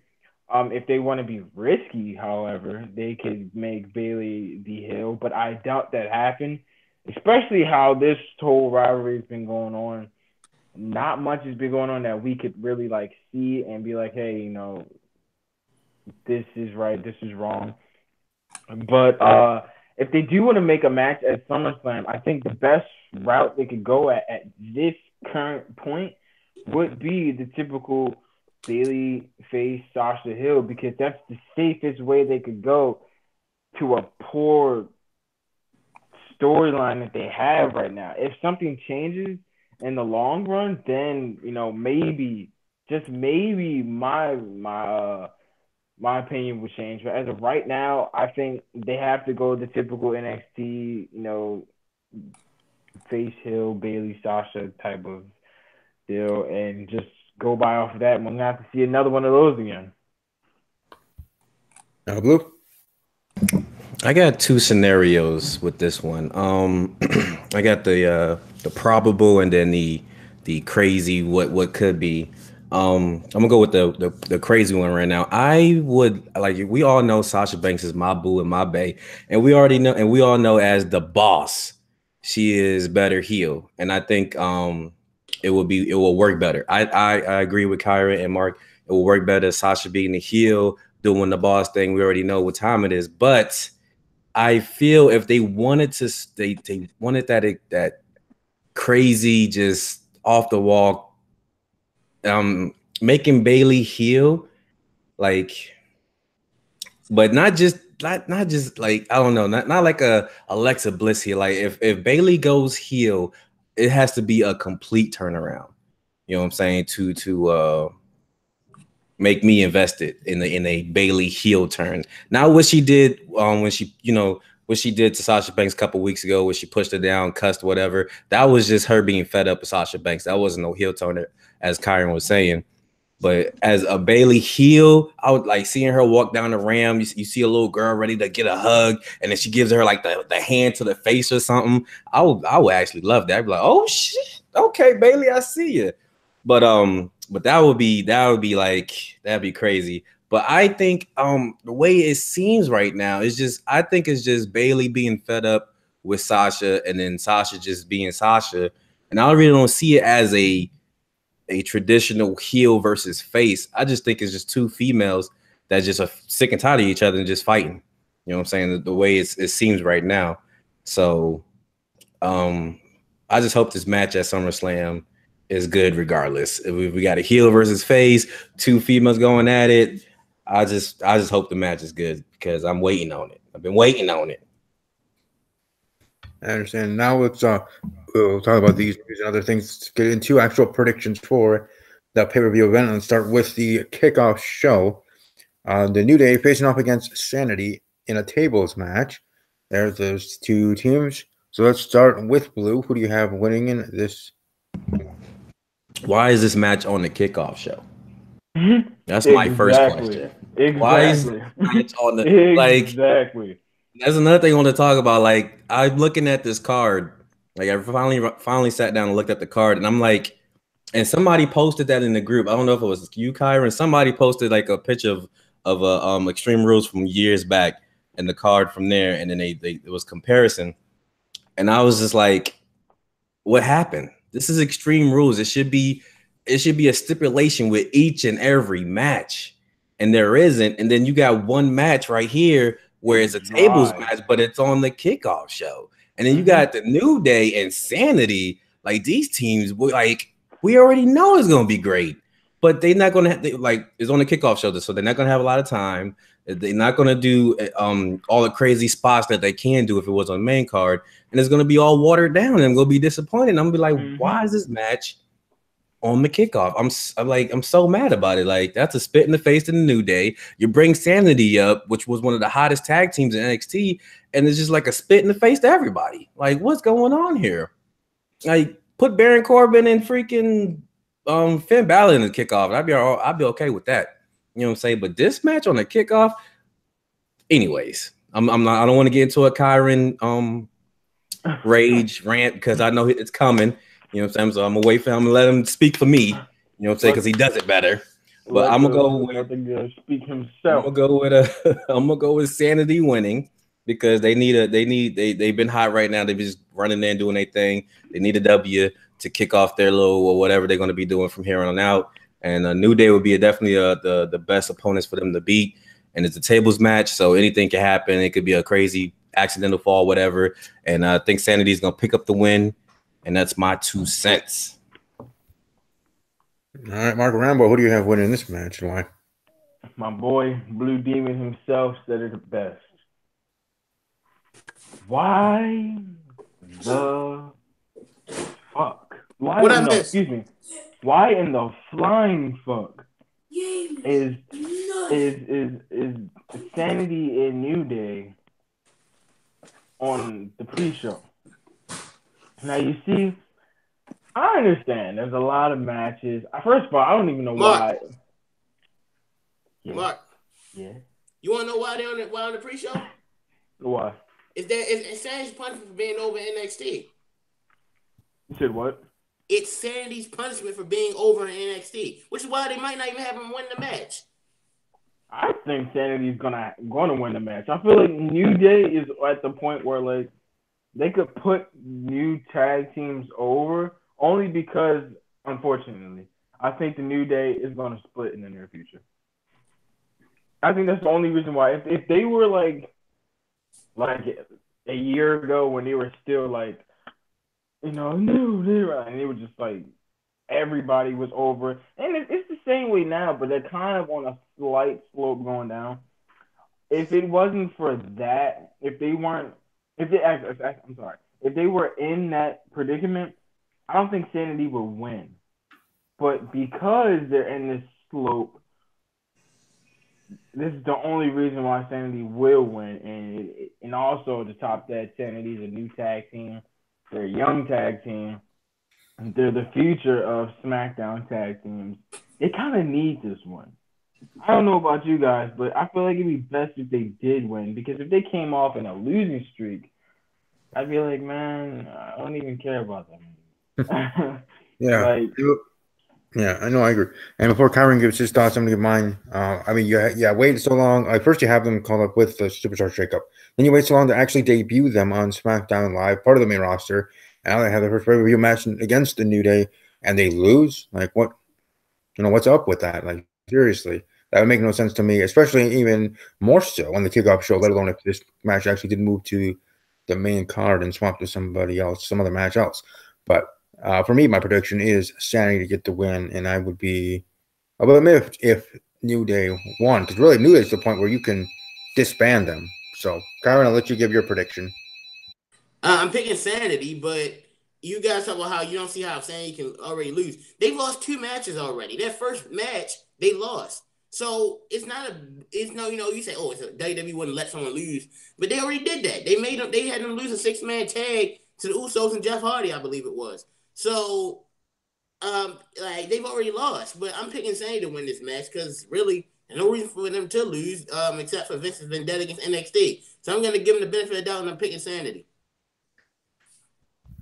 If they want to be risky, however, they could make Bailey the heel, but I doubt that happen. Especially how this whole rivalry has been going on. Not much has been going on that we could really like see and be like, hey, you know, this is right, this is wrong. But if they do want to make a match at SummerSlam, I think the best route they could go at this current point would be the typical Bailey face Sasha Hill because that's the safest way they could go to a poor storyline that they have right now. If something changes in the long run, then you know maybe just maybe my opinion would change. But as of right now, I think they have to go the typical NXT, you know, face Hill, Bailey, Sasha type of deal, and just go by off of that. We're gonna have to see another one of those again. Now, Blue. I got two scenarios with this one. I got the probable and then the crazy what could be. I'm gonna go with the crazy one right now. I would like we all know Sasha Banks is my boo and my bae, and we all know as the boss, she is better heel, and I think it will work better. I agree with Kyra and Mark. It will work better. Sasha being the heel, doing the boss thing. We already know what time it is, but I feel if they wanted to, they wanted that crazy, just off the wall, making Bailey heel, like, but not just like I don't know, not like a Alexa Bliss heel. Like if Bailey goes heel, it has to be a complete turnaround. You know what I'm saying? To make me invested in a Bailey heel turn. Not what she did when she, you know, what she did to Sasha Banks a couple weeks ago, where she pushed her down, cussed, whatever. That was just her being fed up with Sasha Banks. That wasn't no heel turner, as Kyron was saying. But as a Bailey heel, I would like seeing her walk down the ramp. You see a little girl ready to get a hug, and then she gives her like the hand to the face or something. I would actually love that. I'd be like, oh shit, okay, Bailey, I see you. But that would be like that'd be crazy. But I think the way it seems right now is just I think it's just Bailey being fed up with Sasha, and then Sasha just being Sasha, and I really don't see it as a traditional heel versus face. I just think it's just two females that just are sick and tired of each other and just fighting. You know what I'm saying? The way it seems right now. So I just hope this match at SummerSlam is good regardless. If we got a heel versus face, two females going at it, I just hope the match is good because I'm waiting on it. I've been waiting on it. I understand. Now let's we'll talk about these and other things. Let's get into actual predictions for the pay-per-view event and start with the kickoff show. The New Day facing off against Sanity in a tables match. There's those two teams. So let's start with Blue. Who do you have winning in this? Why is this match on the kickoff show? That's my first question. Exactly. Why is this match on the exactly? That's another thing I want to talk about. Like, I'm looking at this card. Like, I finally sat down and looked at the card, and I'm like, and somebody posted that in the group. I don't know if it was you, Kyron. Somebody posted like a picture of Extreme Rules from years back and the card from there, and then it was comparison. And I was just like, what happened? This is Extreme Rules. It should be a stipulation with each and every match, and there isn't. And then you got one match right here where it's a tables match, but it's on the kickoff show. And then you got the New Day and Sanity. Like these teams, like we already know it's gonna be great, but they're not gonna it's on the kickoff show, so they're not gonna have a lot of time. They're not gonna do all the crazy spots that they can do if it was on the main card, and it's gonna be all watered down. And I'm gonna be disappointed. I'm gonna be like, why is this match on the kickoff? I'm so mad about it. Like that's a spit in the face to the New Day. You bring Sanity up, which was one of the hottest tag teams in NXT, and it's just like a spit in the face to everybody. Like what's going on here? Like put Baron Corbin and freaking Finn Balor in the kickoff. I'd be okay with that. You know what I'm saying? But this match on the kickoff, anyways, I don't want to get into a Kyron rage rant because I know it's coming. You know what I'm saying? So I'm gonna wait for him and let him speak for me. You know what I'm saying? Because he does it better. But I'm gonna go with speak himself. I'm gonna go with Sanity winning because they've been hot right now. They've just running there and doing their thing. They need a W to kick off their little or whatever they're going to be doing from here on out. And a New Day would be definitely the best opponents for them to beat. And it's a tables match, so anything can happen. It could be a crazy accidental fall, whatever. And I think Sanity is going to pick up the win. And that's my 2 cents. All right, Mark Rambo, who do you have winning this match and why? My boy, Blue Demon himself, said it best. Why the fuck? Why in the flying fuck is Sanity and New Day on the pre-show? Now you see, I understand there's a lot of matches. First of all, I don't even know why. Mark. Yeah. You want to know why they're on the pre-show? Why? It's Sanity's punishment for being over NXT. You said what? It's Sanity's punishment for being over in NXT, which is why they might not even have him win the match. I think Sanity's gonna win the match. I feel like New Day is at the point where like they could put new tag teams over only because, unfortunately, I think the New Day is gonna split in the near future. I think that's the only reason why. If they were like a year ago when they were still like, you know, New Day, and they were just like everybody was over, and it's the same way now, but they're kind of on a slight slope going down. If it wasn't for that, if they were in that predicament, I don't think Sanity would win. But because they're in this slope, this is the only reason why Sanity will win. And also to top that, Sanity is a new tag team. They're a young tag team. They're the future of SmackDown tag teams. They kind of need this one. I don't know about you guys, but I feel like it'd be best if they did win, because if they came off in a losing streak, I'd be like, man, I don't even care about them. Yeah. Yeah, I know, I agree. And before Kyron gives his thoughts, I'm going to give mine. I mean, waited so long. First, you have them called up with the Superstar Shakeup. Then you wait so long to actually debut them on SmackDown Live, part of the main roster. And now they have their first pay-per-view match against the New Day, and they lose? Like, what? You know, what's up with that? Like, seriously. That would make no sense to me, especially even more so on the kickoff show, let alone if this match actually did move to the main card and swap to somebody else, some other match else. But for me, my prediction is Sanity to get the win, and I would be about if New Day won, because really New Day is the point where you can disband them. So, Kyron, I'll let you give your prediction. I'm picking Sanity, but you guys talk about how you don't see how Sanity can already lose. They've lost 2 matches already. Their first match, they lost. So you say, oh, it's a WWE wouldn't let someone lose, but they already did that. They had them lose a 6-man tag to the Usos and Jeff Hardy, I believe it was. So, they've already lost, but I'm picking Sanity to win this match because really, there's no reason for them to lose, except for Vince's vendetta against NXT. So I'm going to give them the benefit of the doubt, and I'm picking Sanity.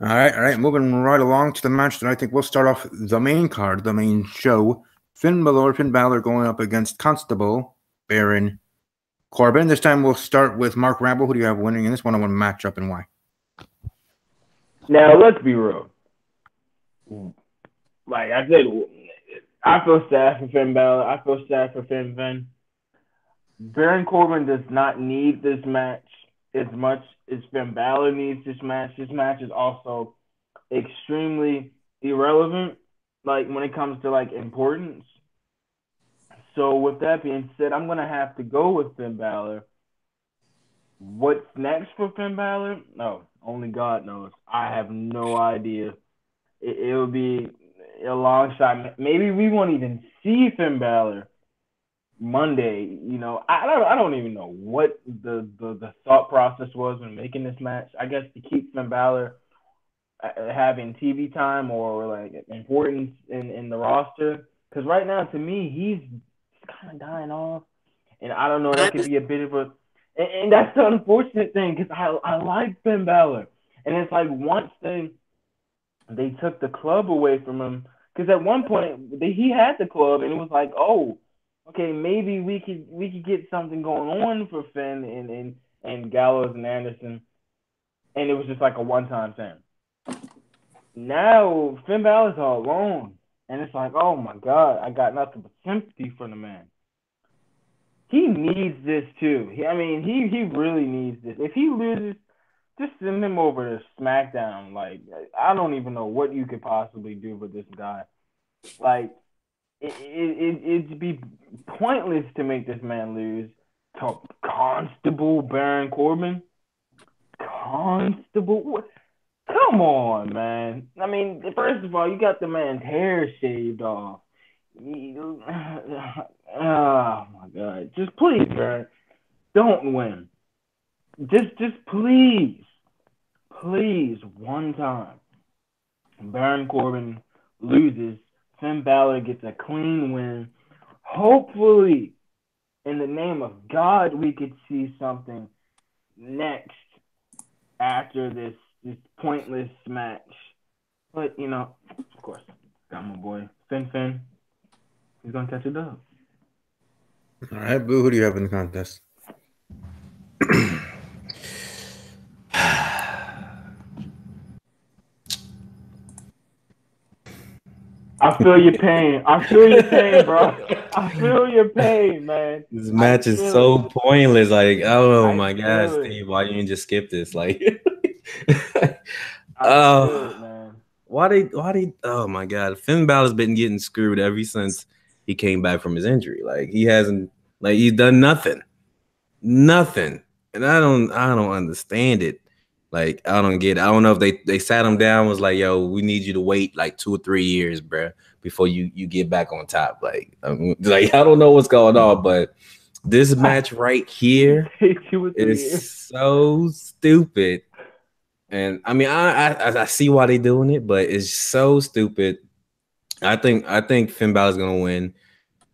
All right. Moving right along to the match that I think we'll start off the main card, the main show. Finn Balor going up against Constable Baron Corbin. This time we'll start with Mark Ramble. Who do you have winning in this one-on-one matchup and why? Now, let's be real. like I said, I feel sad for Finn Balor. I feel sad for Finn. Baron Corbin does not need this match as much as Finn Balor needs this match. This match is also extremely irrelevant, like when it comes to like importance. So with that being said, I'm gonna have to go with Finn Balor. What's next for Finn Balor? No, only God knows. I have no idea. It'll be a long shot. Maybe we won't even see Finn Balor Monday. I don't even know what the thought process was when making this match. I guess to keep Finn Balor having TV time or like importance in the roster. Because right now, to me, he's kind of dying off, and I don't know. That could be a bit of a, and that's the unfortunate thing because I like Finn Balor, and it's like once they took the club away from him, because at one point he had the club, and it was like, oh, okay, maybe we could get something going on for Finn and Gallows and Anderson, and it was just like a one-time thing. Now Finn Balor's all alone, and it's like, oh my God, I got nothing but sympathy for the man. He needs this too. He really needs this. If he loses, just send him over to SmackDown. Like, I don't even know what you could possibly do with this guy. Like, it'd be pointless to make this man lose to Constable Baron Corbin. Constable? Come on, man. I mean, first of all, you got the man's hair shaved off. Oh my God! Just please, Baron, don't win. Just please, one time. Baron Corbin loses. Finn Balor gets a clean win. Hopefully, in the name of God, we could see something next after this pointless match. But, of course, got my boy Finn. He's going to catch a dub. All right, Boo, who do you have in the contest? I feel your pain. Bro. I feel your pain, man. This match is so pointless. Like, oh my God, Steve, why didn't you just skip this? Like, man. Why they? Oh my God, Finn Balor's been getting screwed ever since he came back from his injury. Like, he's done nothing, and I don't understand it. Like, I don't get it. I don't know if they sat him down, was like, yo, we need you to wait like 2 or 3 years, bro, before you get back on top. Like, I don't know what's going on, but this match right here is so stupid. And I mean, I see why they're doing it, but it's so stupid. I think Finn Balor's gonna win.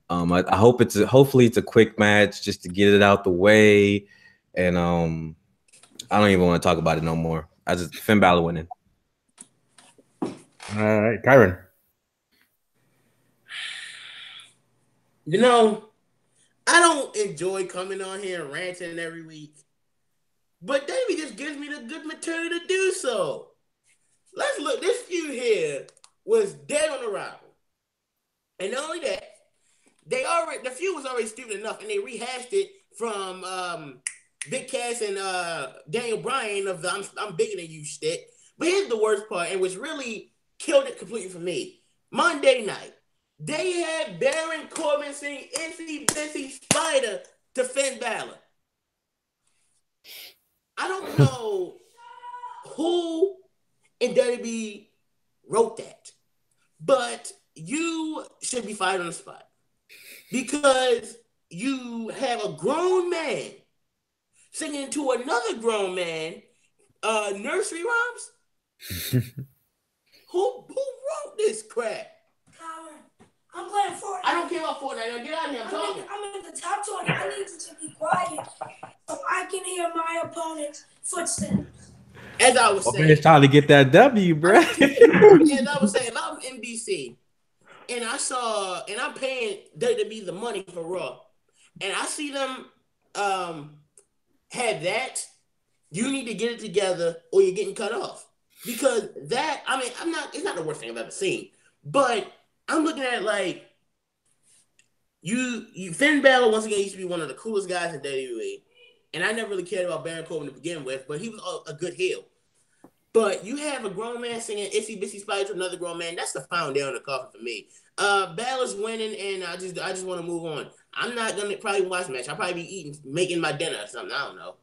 I hope hopefully it's a quick match just to get it out the way, and I don't even want to talk about it no more. Finn Balor winning. All right, Kyron. I don't enjoy coming on here and ranting every week, but Davey just gives me the good material to do so. Let's look. This feud here was dead on arrival, and not only that, the feud was already stupid enough, and they rehashed it from Big Cass and Daniel Bryan of the I'm bigger than you shtick. But here's the worst part, and which really killed it completely for me. Monday night, they had Baron Corbin saying Itsy Bitsy Spider to Finn Balor. I don't know who in WWE wrote that, but you should be fired on the spot because you have a grown man singing to another grown man nursery rhymes. Who wrote this crap? I'm playing Fortnite. I don't care about Fortnite. Now get out of here. I'm talking. I'm in the top 20. I need you to be quiet so I can hear my opponent's footsteps. As I was saying, it's trying to get that W, bro. As I was saying, I'm NBC, and I'm paying WWE the money for Raw, and I see them have that. You need to get it together, or you're getting cut off. because that, I mean, it's not the worst thing I've ever seen, but I'm looking at it like Finn Balor once again used to be one of the coolest guys in WWE, and I never really cared about Baron Corbin to begin with, but he was a good heel. But you have a grown man singing "Itsy Bitsy Spider" to another grown man. That's the pound down the coffin for me. Balor's winning, and I just want to move on. I'm not gonna probably watch the match. I'll probably be making my dinner or something. I don't know.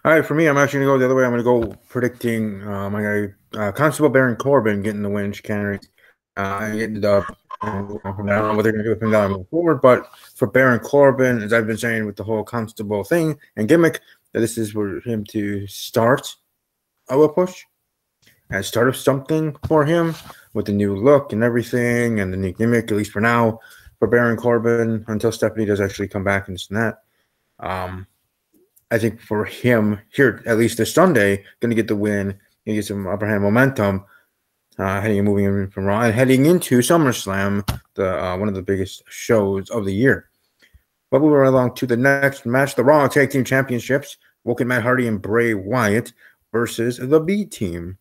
All right, for me, I'm actually gonna go the other way. I'm gonna go predicting my guy Constable Baron Corbin getting the win, chicanery, and getting the dub. And I don't know what they're gonna do with him down moving forward, but for Baron Corbin, as I've been saying with the whole Constable thing and gimmick, that this is for him to start a push and start up something for him with the new look and everything and the new gimmick, at least for now, for Baron Corbin until Stephanie does actually come back and this and that. I think for him here, at least this Sunday, going to get the win and get some upper hand momentum, moving in from Raw and heading into SummerSlam, the one of the biggest shows of the year. But moving right along to the next match, the Raw Tag Team Championships, Woken Matt Hardy and Bray Wyatt versus the B Team.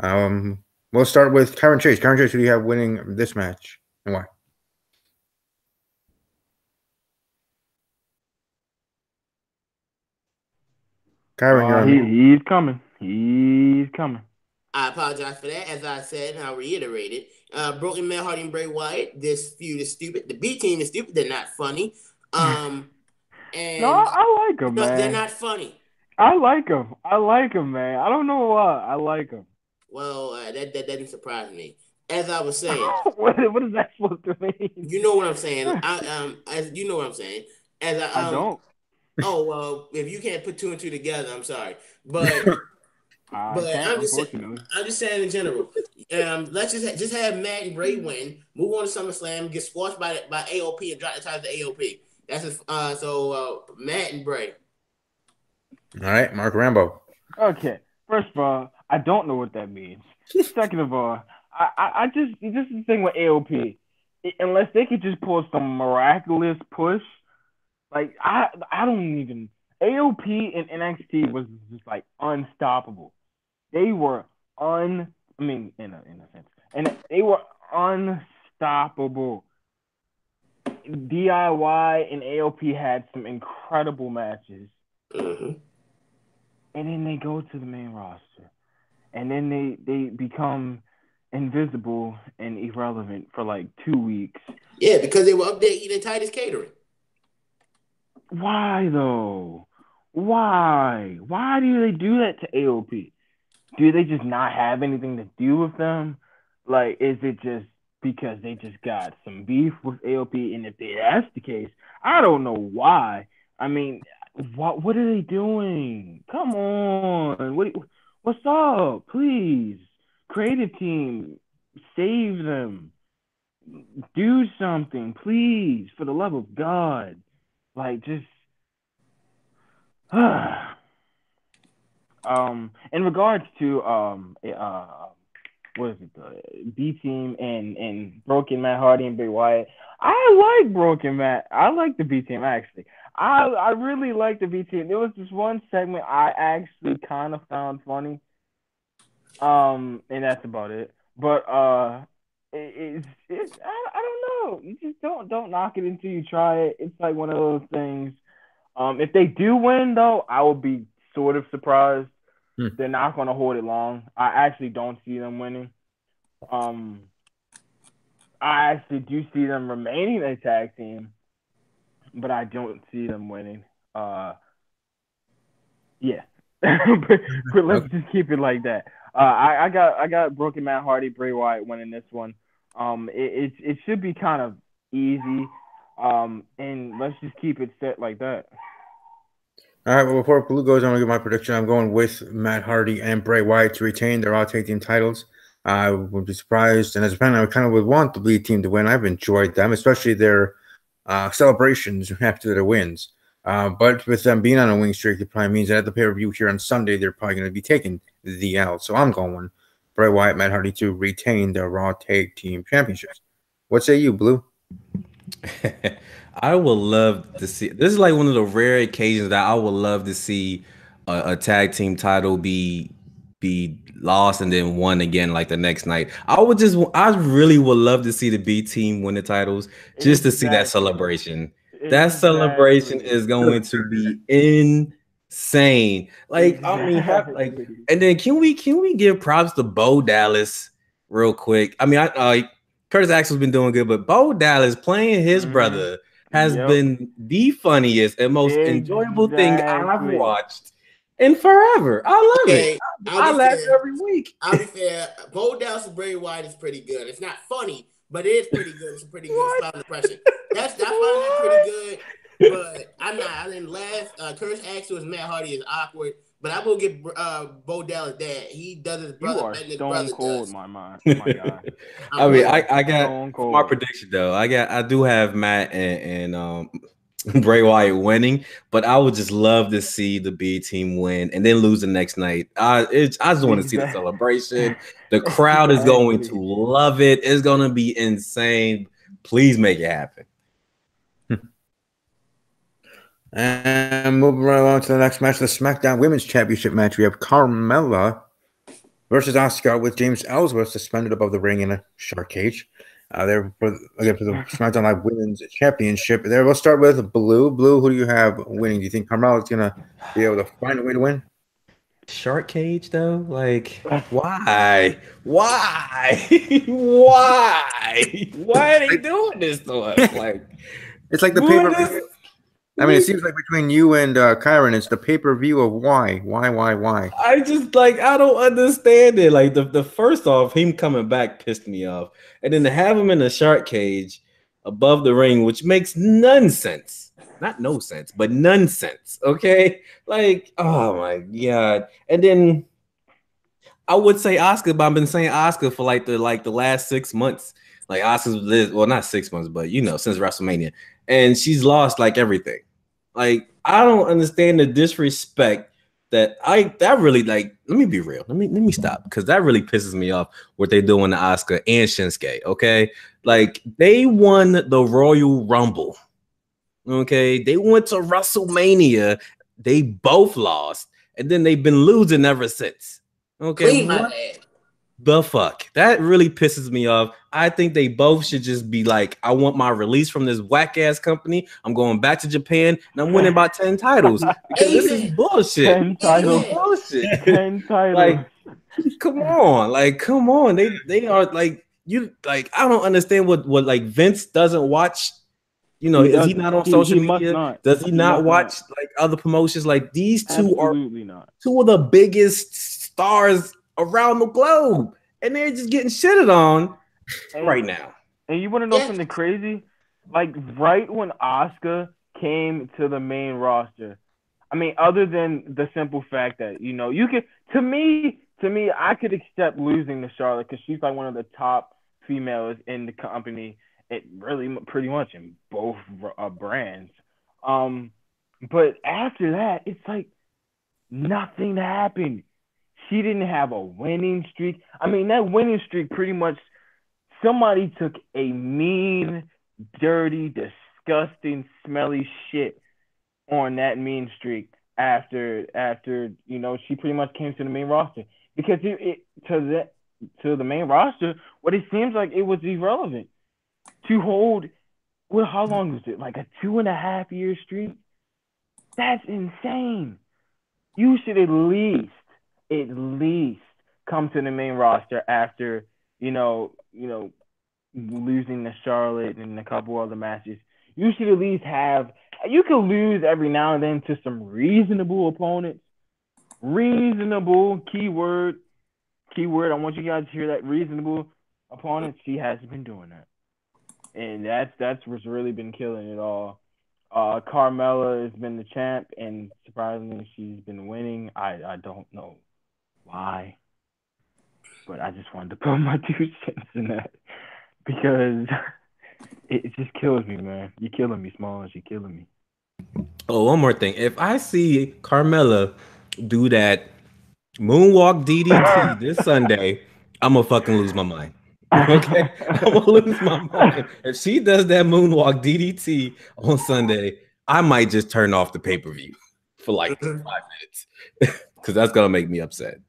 We'll start with Kyron Chase. Kyron Chase, who do you have winning this match and why? Kyron, he's coming. He's coming. I apologize for that. As I said, and I'll reiterate it. Broken Matt Hardy and Bray Wyatt. This feud is stupid. The B Team is stupid. They're not funny. And no, I like them, man. They're not funny. I like them, man. I don't know why. I like them. Well, that doesn't surprise me. As I was saying, what is that supposed to mean? You know what I'm saying. As you know what I'm saying. I don't. Oh well, if you can't put two and two together, I'm sorry, but I'm just saying in general. Let's just have Matt and Bray win, move on to SummerSlam, get squashed by AOP, and drop the title to AOP. That's Matt and Bray. All right, Mark Rambo. Okay, first of all, I don't know what that means. Second of all, I just this is the thing with AOP. Unless they could just pull some miraculous push. Like I don't even AOP in NXT was just like unstoppable. They were in a sense, and they were unstoppable. DIY and AOP had some incredible matches, and then they go to the main roster, and then they become invisible and irrelevant for like 2 weeks. Yeah, because they were up there eating Titus catering. Why though? Why? Why do they do that to AOP? Do they just not have anything to do with them? Like, is it just because they just got some beef with AOP? And if that's the case, I don't know why. I mean, what are they doing? Come on. What's up? Please. Creative team. Save them. Do something, please, for the love of God. Like, just in regards to what is it, the B Team and Broken Matt Hardy and Bray Wyatt, I like Broken Matt. I like the B Team actually. I really like the B Team. There was this one segment I actually kind of found funny. And that's about it. But it's I don't know. You just don't knock it until you try it. It's like one of those things. If they do win though, I will be sort of surprised. They're not going to hold it long. I actually don't see them winning. I actually do see them remaining a tag team, but I don't see them winning. Yeah. but let's just keep it like that. I got Broken Matt Hardy, Bray Wyatt winning this one. It should be kind of easy. And let's just keep it set like that. All right, well, before Blue goes, I'm going to give my prediction. I'm going with Matt Hardy and Bray Wyatt to retain their Raw Tag Team titles. I would be surprised, and as a fan, I kind of would want the lead team to win. I've enjoyed them, especially their celebrations after their wins. But with them being on a win streak, it probably means that at the pay-per-view here on Sunday, they're probably going to be taking the L. So I'm going Bray Wyatt, Matt Hardy to retain their Raw Tag Team Championships. What say you, Blue? I would love to see. This is like one of the rare occasions that I would love to see a tag team title be be lost and then won again like the next night. I really would love to see the B team win the titles just to see that celebration. That celebration is going to be insane. Like, I mean, and then can we give props to Bo Dallas real quick? I mean, Curtis Axel's been doing good, but Bo Dallas playing his brother has been the funniest and most enjoyable thing I've watched in forever. I love it. I laugh every week. I'll be fair. Bo Dallas' Bray Wyatt is pretty good. It's not funny, but it is pretty good. It's a pretty good spot impression. I find that pretty good. But I'm not. I didn't laugh. Curtis Axel as Matt Hardy is awkward. But I will give Bo Dallas that. He does his brother better than his brother does. My guy. I mean, I got my prediction though. I do have Matt and Bray Wyatt winning, but I would just love to see the B team win and then lose the next night. I just want to see the celebration. The crowd is going to love it. It's going to be insane. Please make it happen. And moving right along to the next match, the SmackDown Women's Championship match. We have Carmella versus Asuka with James Ellsworth suspended above the ring in a shark cage. There for the SmackDown Live Women's Championship. There, we'll start with Blue. Blue, who do you have winning? Do you think Carmella is gonna be able to find a way to win? Shark cage though, like why? Why are they doing this to us? Like it's like the paper. I mean, it seems like between you and Kyron, it's the pay-per-view of why. I just I don't understand it. Like the first off, him coming back pissed me off, and then to have him in a shark cage above the ring, which makes none sense. Not no sense, but nonsense. Okay, like oh my god. And then I would say Asuka, but I've been saying Asuka for like the last 6 months. Like Asuka's not 6 months, but since WrestleMania, and she's lost like everything. Like I don't understand the disrespect that really like. Let me be real. Let me stop because that really pisses me off. What they doing to Asuka and Shinsuke. Okay, like they won the Royal Rumble. Okay, they went to WrestleMania. They both lost, and then they've been losing ever since. Okay, what the fuck? That really pisses me off. I think they both should just be like, I want my release from this whack ass company. I'm going back to Japan and I'm winning about 10 titles because this is bullshit. 10 titles, bullshit. 10 titles. Come on. They are like you. Like I don't understand what like Vince doesn't watch. Is he not on social media? Does he not watch like other promotions? Like these two are two of the biggest stars around the globe, and they're just getting shitted on right now. And you want to know something crazy? Like right when Asuka came to the main roster, I mean, other than the simple fact that you could, to me, I could accept losing to Charlotte because she's like one of the top females in the company. It really pretty much in both brands. But after that, it's like nothing happened. She didn't have a winning streak. I mean, that winning streak pretty much somebody took a mean, dirty, disgusting, smelly shit on that mean streak after she pretty much came to the main roster. Because to the main roster, what it seems like it was irrelevant. To hold, how long was it? Like a 2.5 year streak? That's insane. You should at least come to the main roster after losing to Charlotte and a couple other matches. You should at least you can lose every now and then to some reasonable opponents. Reasonable, keyword. I want you guys to hear that. Reasonable opponents. She hasn't been doing that. And that's what's really been killing it all. Carmella has been the champ, and surprisingly, she's been winning. I don't know why, but I just wanted to put my 2 cents in that because it just kills me, man. You're killing me, Smalls. You're killing me. Oh, one more thing. If I see Carmella do that moonwalk DDT this Sunday, I'm gonna fucking lose my mind. Okay, I'm gonna lose my mind. If she does that moonwalk DDT on Sunday, I might just turn off the pay-per-view for like 5 minutes because that's gonna make me upset.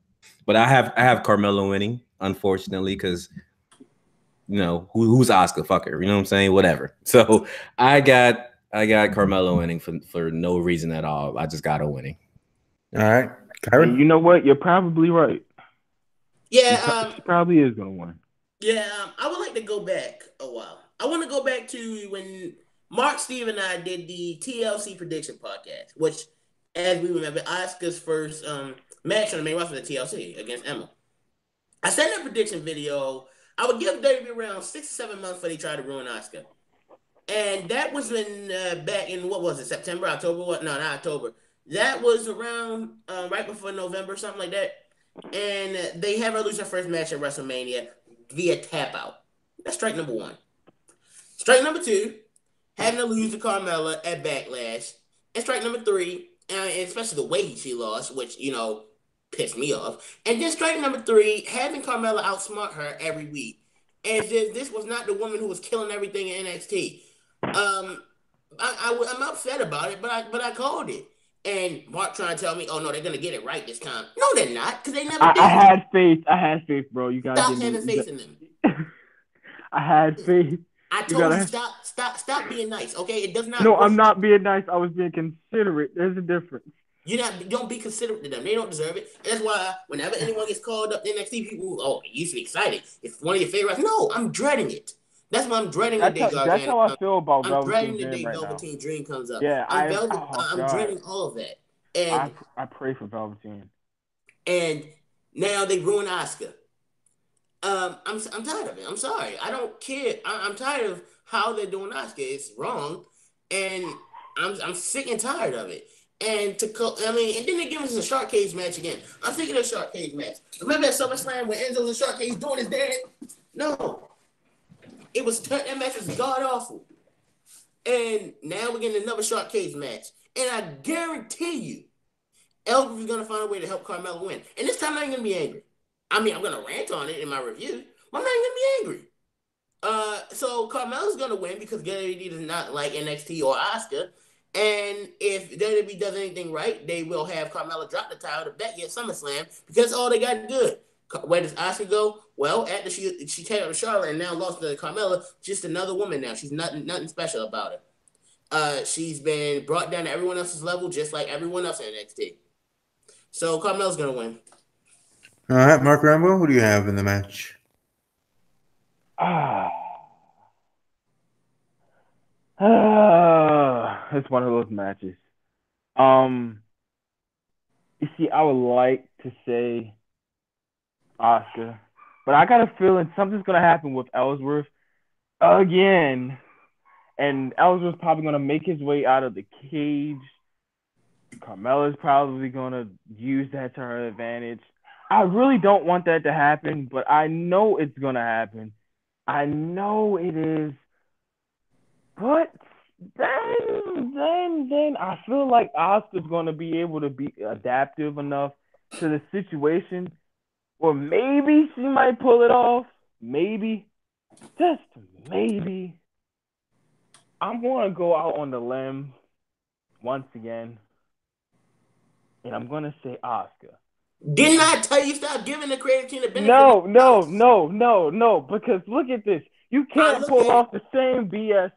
But I have Carmelo winning, unfortunately, because who's Oscar? Fuck her. You know what I'm saying? Whatever. So I got Carmelo winning for no reason at all. I just got her winning. All right, Kyron. And you know what? You're probably right. Yeah, she probably is gonna win. Yeah, I would like to go back a while. I want to go back to when Mark, Steve, and I did the TLC prediction podcast, which, as we remember, Oscar's first match on the main roster of the TLC against Emma. I sent that prediction video. I would give WWE around 6 or 7 months before they tried to ruin Oscar. And that was in back in, what was it, September, October? What? No, not October. That was around right before November, something like that. And they have her lose her first match at WrestleMania via tap out. That's strike number 1. Strike number 2, having to lose to Carmella at Backlash. And strike number 3, and especially the way she lost, which, pissed me off. And then strike number 3, having Carmella outsmart her every week. As if this was not the woman who was killing everything in NXT. I'm upset about it, but I called it. And Mark trying to tell me, oh no, they're gonna get it right this time. No, they're not, because they never did. I had faith, bro. You gotta stop having faith in them. I had faith. I told you stop being nice, okay? It does not. No, work. I'm not being nice. I was being considerate. There's a difference. Don't be considerate to them. They don't deserve it. That's why whenever anyone gets called up to NXT, people, you should be excited. It's one of your favorites. No, I'm dreading it. That's why I'm dreading the day Gargano. That's how I feel about I'm dreading the day Velveteen Dream comes up. Yeah, I'm dreading all of that. And I pray for Velveteen. And now they ruin Asuka. I'm tired of it. I'm sorry. I don't care. I'm tired of how they're doing Asuka. It's wrong, and I'm sick and tired of it. And and then they give us a shark cage match again. I'm thinking of a shark cage match. Remember at SummerSlam when Enzo's a shark cage doing his dance? No. That match was god awful. And now we're getting another shark cage match. And I guarantee you, Ellsworth is going to find a way to help Carmella win. And this time I ain't going to be angry. I mean, I'm going to rant on it in my review, but I'm not going to be angry. So Carmella's going to win because WWE does not like NXT or Asuka. And if WWE does anything right, they will have Carmella drop the title to Becky at SummerSlam because all they got good. Where does Asuka go? Well, after she tagged out Charlotte and now lost to Carmella, just another woman now. She's nothing special about her. She's been brought down to everyone else's level, just like everyone else in NXT. So Carmella's gonna win. All right, Mark Rambo, who do you have in the match? It's one of those matches. You see, I would like to say Asuka, but I got a feeling something's gonna happen with Ellsworth again, and Ellsworth's probably gonna make his way out of the cage. Carmella's probably gonna use that to her advantage. I really don't want that to happen, but I know it's gonna happen. I know it is, but then I feel like Asuka's gonna be able to be adaptive enough to the situation. Or maybe she might pull it off. Maybe. Just maybe. I'm going to go out on the limb once again. And I'm going to say Asuka. Didn't I tell you stop giving the creative team the benefit? No. Because look at this. You can't pull off the same BS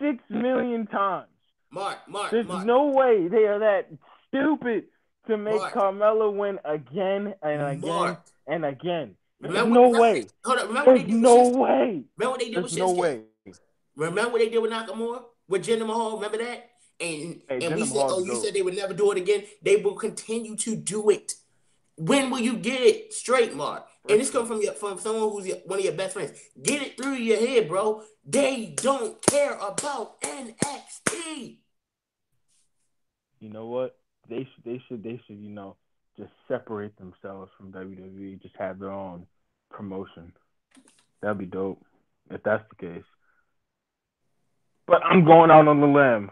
6 million times. Mark. There's no way they are that stupid to make Carmella win again and again and again. There's no way. Hold on. Remember There's no way. Remember what they did with Shinsuke? No way. Remember what they did with Nakamura? With Jinder Mahal? Remember that? And we said, you said they would never do it again. They will continue to do it. When will you get it straight, Mark? And this comes from someone who's one of your best friends. Get it through your head, bro. They don't care about NXT. You know what? They should, just separate themselves from WWE. Just have their own promotion. That'd be dope if that's the case. But I'm going out on the limb.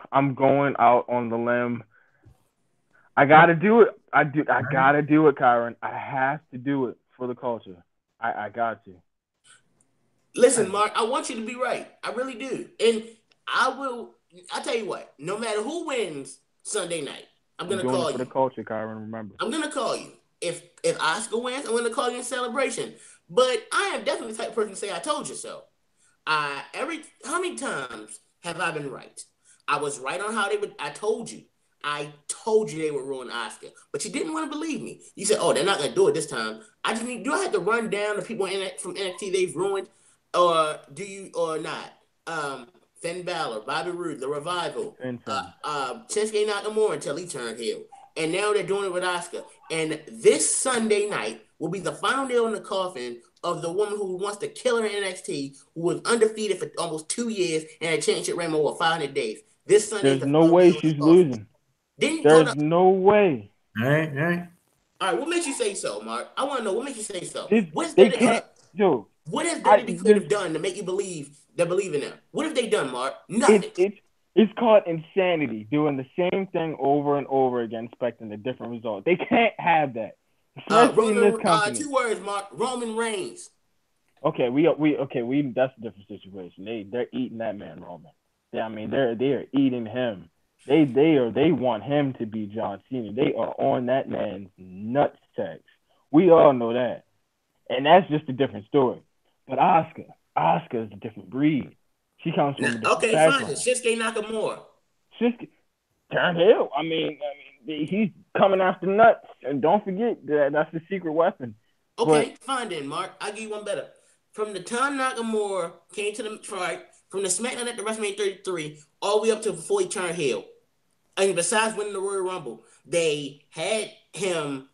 I gotta do it. I gotta do it, Kyron. I have to do it for the culture. I got to. Listen, Mark, I want you to be right. I really do. And I'll tell you what, no matter who wins Sunday night, I'm gonna call you. For the culture, Kyron, remember. I'm gonna call you. if Asuka wins, I'm going to call it a celebration. But I am definitely the type of person to say I told you so. How many times have I been right? I was right on how they would. I told you they would ruin Asuka, but you didn't want to believe me. You said, "Oh, they're not going to do it this time." I just need. Do I have to run down the people from NXT they've ruined, or do you or not? Finn Balor, Bobby Roode, The Revival, Shinsuke Nakamura until he turned heel, and now they're doing it with Asuka. And this Sunday night will be the final nail in the coffin of the woman who wants to kill her in NXT, who was undefeated for almost 2 years and had a championship reign over 500 days. This Sunday, there's no way she's losing. There's no way. All right. All right, what makes you say so, Mark? I want to know what makes you say so. What has WWE could have done to make you believe in them? What have they done, Mark? Nothing. It's called insanity, doing the same thing over and over again, expecting a different result. They can't have that. Especially in this company. 2 words, Mark. Roman Reigns. Okay, that's a different situation. They're eating that man, Roman. They're eating him. They want him to be John Cena. They are on that man's nutsack. We all know that. And that's just a different story. But Asuka is a different breed. She comes from a different background. Fine. Shinsuke Nakamura. Shinsuke turned heel. I mean, he's coming after nuts. And don't forget that's the secret weapon. Okay, fine then, Mark. I'll give you one better. From the time Nakamura came to the from the SmackDown at the WrestleMania 33, all the way up to before he turned heel. And besides winning the Royal Rumble, they had him.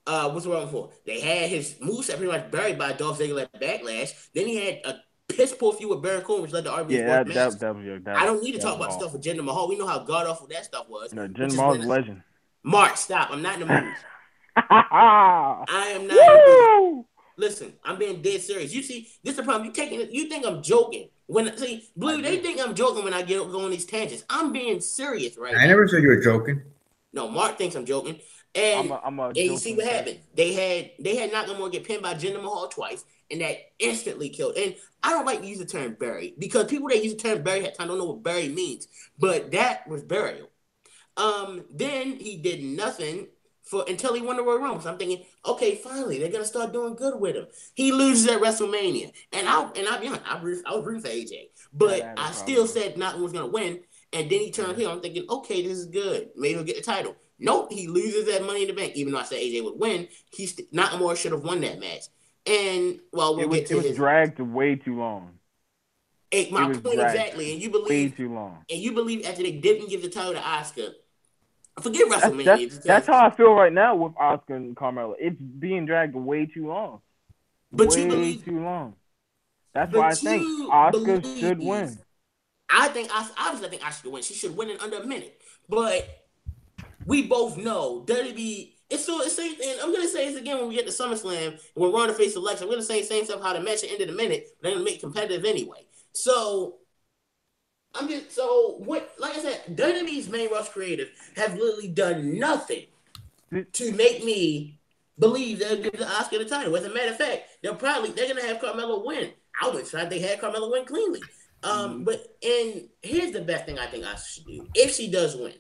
What's the wrong for? They had his moveset pretty much buried by Dolph Ziggler at Backlash. Then he had a piss poor feud with Baron Corbin, which led to RB's match. I don't need to talk about the stuff with Jinder Mahal. We know how god awful that stuff was. No, Jinder Mahal's a legend. Mark, stop! I'm not in the mood. I am not in the mood. Listen, I'm being dead serious. You see, this is the problem. You think I'm joking. Blue, they think I'm joking when I go on these tangents. I'm being serious right now. I never said you were joking. No, Mark thinks I'm joking. And you see what happened. They had Nakamura get pinned by Jinder Mahal twice, and that instantly killed. And I don't like to use the term bury because people that use the term bury at time don't know what bury means. But that was burial. Then he did nothing until he won the Royal Rumble. So I'm thinking, okay, finally they're gonna start doing good with him. He loses at WrestleMania, and I'll be honest, I was rooting for AJ, but I still said Nakamura was gonna win. And then he turned heel. I'm thinking, okay, this is good. Maybe he'll get the title. Nope, he loses that Money in the Bank. Even though I said AJ would win, Nakamura should have won that match. And it was dragged way too long. My point exactly. And you believe way too long. And you believe after they didn't give the title to Asuka. Forget WrestleMania. That's how I feel right now with Asuka and Carmella. It's being dragged way too long. But you believe too long. That's why I think Asuka should win. I think Asuka should win. She should win in under a minute. But we both know WWE. It's the same thing. I'm gonna say this again when we get to SummerSlam when Ronda faces Alexa. I'm gonna say the same stuff how the match ended in a minute, but they're gonna make it competitive anyway. So what? Like I said, WWE's main roster creative have literally done nothing to make me believe they'll give Asuka the title. As a matter of fact, they're gonna have Carmella win. I would try they had Carmella win cleanly. And here's the best thing I think Asuka should do if she does win.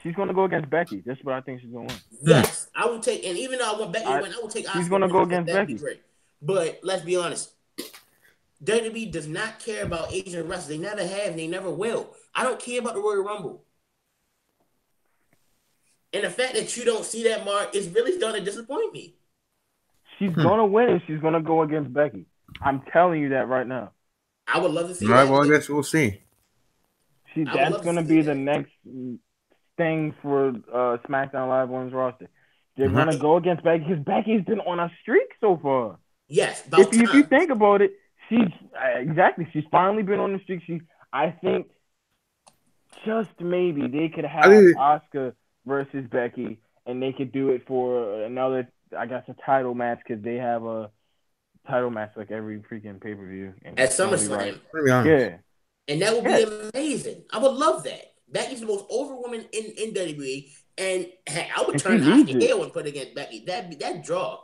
She's gonna go against Becky. That's what I think she's gonna win. Yes, I would take. And even though I want Becky to win, I would take Asuka. She's gonna go against Becky. But let's be honest. WWE does not care about Asian wrestlers. They never have, and they never will. I don't care about the Royal Rumble. And the fact that you don't see that, Mark, is really starting to disappoint me. She's gonna win and she's gonna go against Becky. I'm telling you that right now. I would love to see that. All right, well, I guess we'll see. That's gonna be the next thing for SmackDown Live Women's roster. They're gonna go against Becky because Becky's been on a streak so far. Yes, if you think about it, she's finally been on the streak. I think just maybe they could have Asuka versus Becky, and they could do it for another, I guess, a title match because they have a title match like every freaking pay-per-view at SummerSlam. Yeah, and that would be amazing. I would love that. Becky's the most over woman in WWE, and heck, I would turn Asuka heel and put it against Becky. That draw.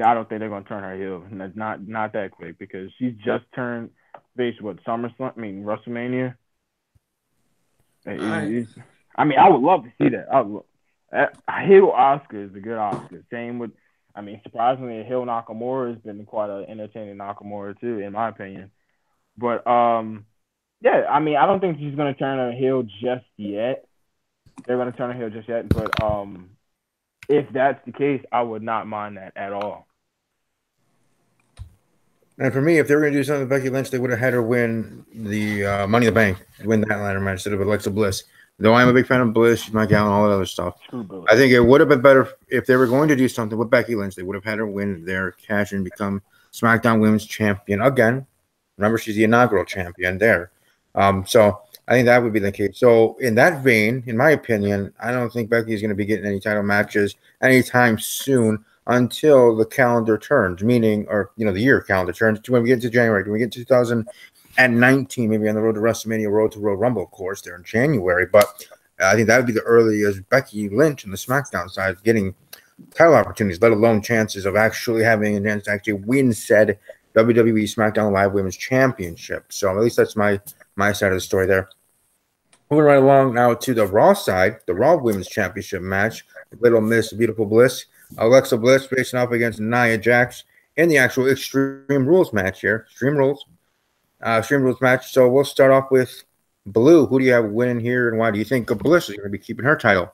I don't think they're gonna turn her heel. Not that quick because she's just turned face WrestleMania. I mean, I would love to see that. A heel Oscar is a good Oscar. Same with, I mean, surprisingly, a heel Nakamura has been quite an entertaining Nakamura too, in my opinion. But yeah, I mean, I don't think she's gonna turn her heel just yet. They're gonna turn her heel just yet, but if that's the case, I would not mind that at all. And for me, if they were going to do something with Becky Lynch, they would have had her win the Money in the Bank, win that ladder match instead of Alexa Bliss. Though I'm a big fan of Bliss, she's my gal, and all that other stuff. I think it would have been better if they were going to do something with Becky Lynch. They would have had her win their cash and become SmackDown Women's Champion again. Remember, she's the inaugural champion there. So I think that would be the case. So in that vein, in my opinion, I don't think Becky is going to be getting any title matches anytime soon until the calendar turns, meaning, or the year calendar turns. When we get into January, when we get to 2019, maybe on the road to WrestleMania, road to Royal Rumble, of course, there in January. But I think that would be the earliest Becky Lynch on the SmackDown side getting title opportunities, let alone chances of actually having a chance to actually win said WWE SmackDown Live Women's Championship. So at least that's my side of the story there. Moving right along now to the Raw side, the Raw Women's Championship match. Little Miss Beautiful Bliss, Alexa Bliss facing off against Nia Jax in the actual Extreme Rules match here. Extreme Rules match. So we'll start off with Blue. Who do you have winning here, and why do you think Bliss is going to be keeping her title?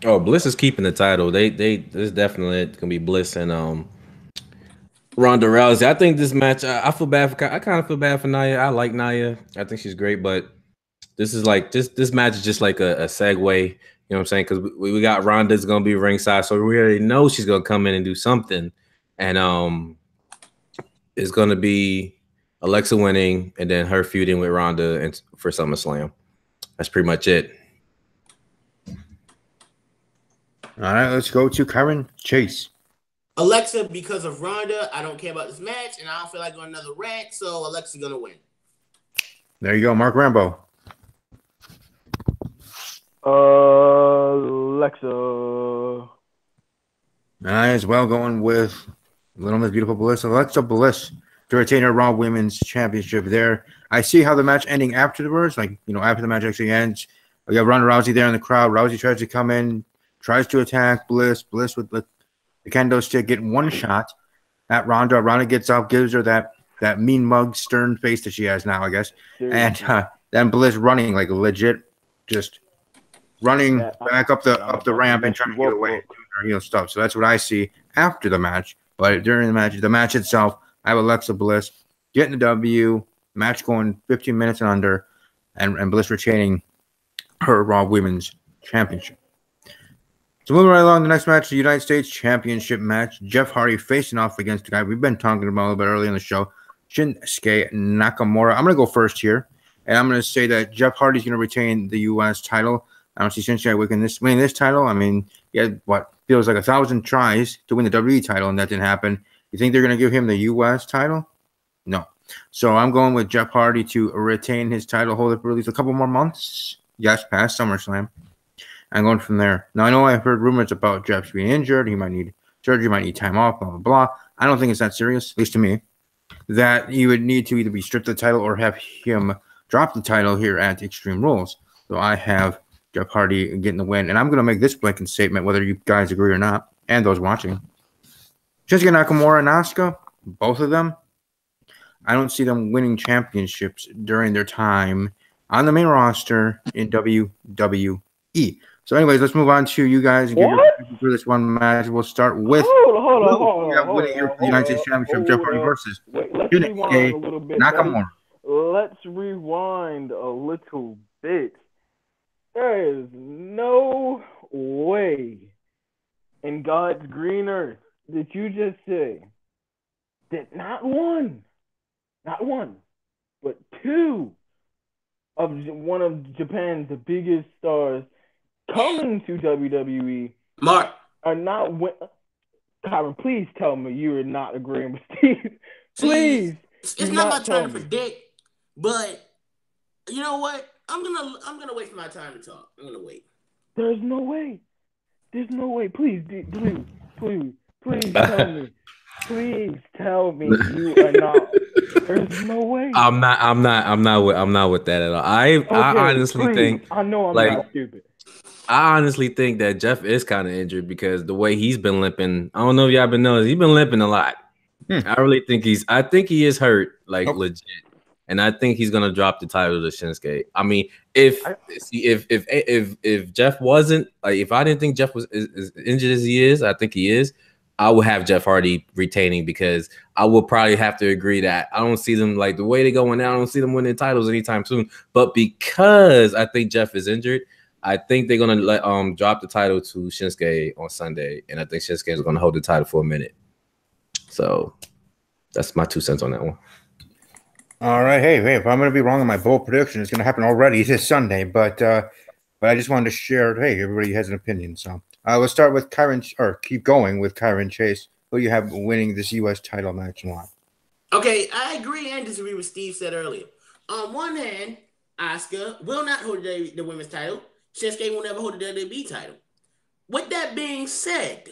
Oh, Bliss is keeping the title. There's definitely going to be Bliss and Ronda Rousey. I think this match, I feel bad for. I kind of feel bad for Nia. I like Nia. I think she's great, but this is like this match is just like a segue. You know what I'm saying? Because we got Ronda's gonna be ringside, so we already know she's gonna come in and do something, and it's gonna be Alexa winning, and then her feuding with Ronda and for SummerSlam. That's pretty much it. All right, let's go to Karen Chase. Alexa, because of Ronda, I don't care about this match, and I don't feel like going another rant, so Alexa's gonna win. There you go, Mark Rambo. Alexa. I as well going with Little Miss Beautiful Bliss. Alexa Bliss to retain her Raw Women's Championship there. I see how the match ending afterwards, like, after the match actually ends. We got Ronda Rousey there in the crowd. Rousey tries to come in, tries to attack Bliss. Bliss with the kendo stick getting one shot at Ronda. Ronda gets up, gives her that mean mug, stern face that she has now, I guess. And then Bliss running like legit, just running back up the ramp and trying to get away her heel stuff. So that's what I see after the match. But during the match itself, I have Alexa Bliss getting the W, match going 15 minutes and under, and Bliss retaining her Raw Women's Championship. So moving right along, the next match, the United States Championship match. Jeff Hardy facing off against the guy we've been talking about a little bit earlier in the show, Shinsuke Nakamura. I'm going to go first here, and I'm going to say that Jeff Hardy's going to retain the U.S. title. I don't see Shinsuke winning this title. I mean, he had what feels like 1,000 tries to win the WWE title, and that didn't happen. You think they're going to give him the U.S. title? No. So I'm going with Jeff Hardy to retain his title, hold it for at least a couple more months. Yes, past SummerSlam. I'm going from there. Now, I know I've heard rumors about Jeff being injured. He might need surgery, might need time off, blah, blah, blah. I don't think it's that serious, at least to me, that he would need to either be stripped of the title or have him drop the title here at Extreme Rules. So I have Jeff Hardy getting the win. And I'm going to make this blanket statement, whether you guys agree or not, and those watching. Shinsuke Nakamura and Asuka, both of them, I don't see them winning championships during their time on the main roster in WWE. So anyways, let's move on to you guys and give your for this one match. We'll start with hold on. winning here for the United States Championship, Jeff Hardy versus Shinsuke Nakamura. Let's rewind a little bit. There is no way in God's green earth did you just say that not one, but two of one of Japan's biggest stars coming to WWE Mark are not Kyron, please tell me you are not agreeing with Steve. Please. It's not my time to predict, but you know what? I'm gonna wait for my time to talk. I'm gonna wait. There's no way. Please tell me. Please tell me you are not. There's no way. I'm not with that at all. I honestly think I know I'm like, not stupid. I honestly think that Jeff is kind of injured because the way he's been limping. I don't know if y'all been noticing. He's been limping a lot. I really think I think he is hurt, like legit, and I think he's gonna drop the title to Shinsuke. I mean, if Jeff wasn't like, if I didn't think Jeff was as injured as he is, I think he is. I would have Jeff Hardy retaining because I would probably have to agree that I don't see them like the way they're going now. I don't see them winning titles anytime soon. But because I think Jeff is injured, I think they're gonna let drop the title to Shinsuke on Sunday, and I think Shinsuke is gonna hold the title for a minute. So that's my 2 cents on that one. All right, hey, if I'm gonna be wrong on my bold prediction, it's gonna happen already this Sunday. But I just wanted to share. Hey, everybody has an opinion, so let's start with keep going with Kyron Chase. Who do you have winning this U.S. title match and why? Okay, I agree and disagree with Steve said earlier. On one hand, Asuka will not hold the women's title. Shinsuke will never hold the WWE title. With that being said,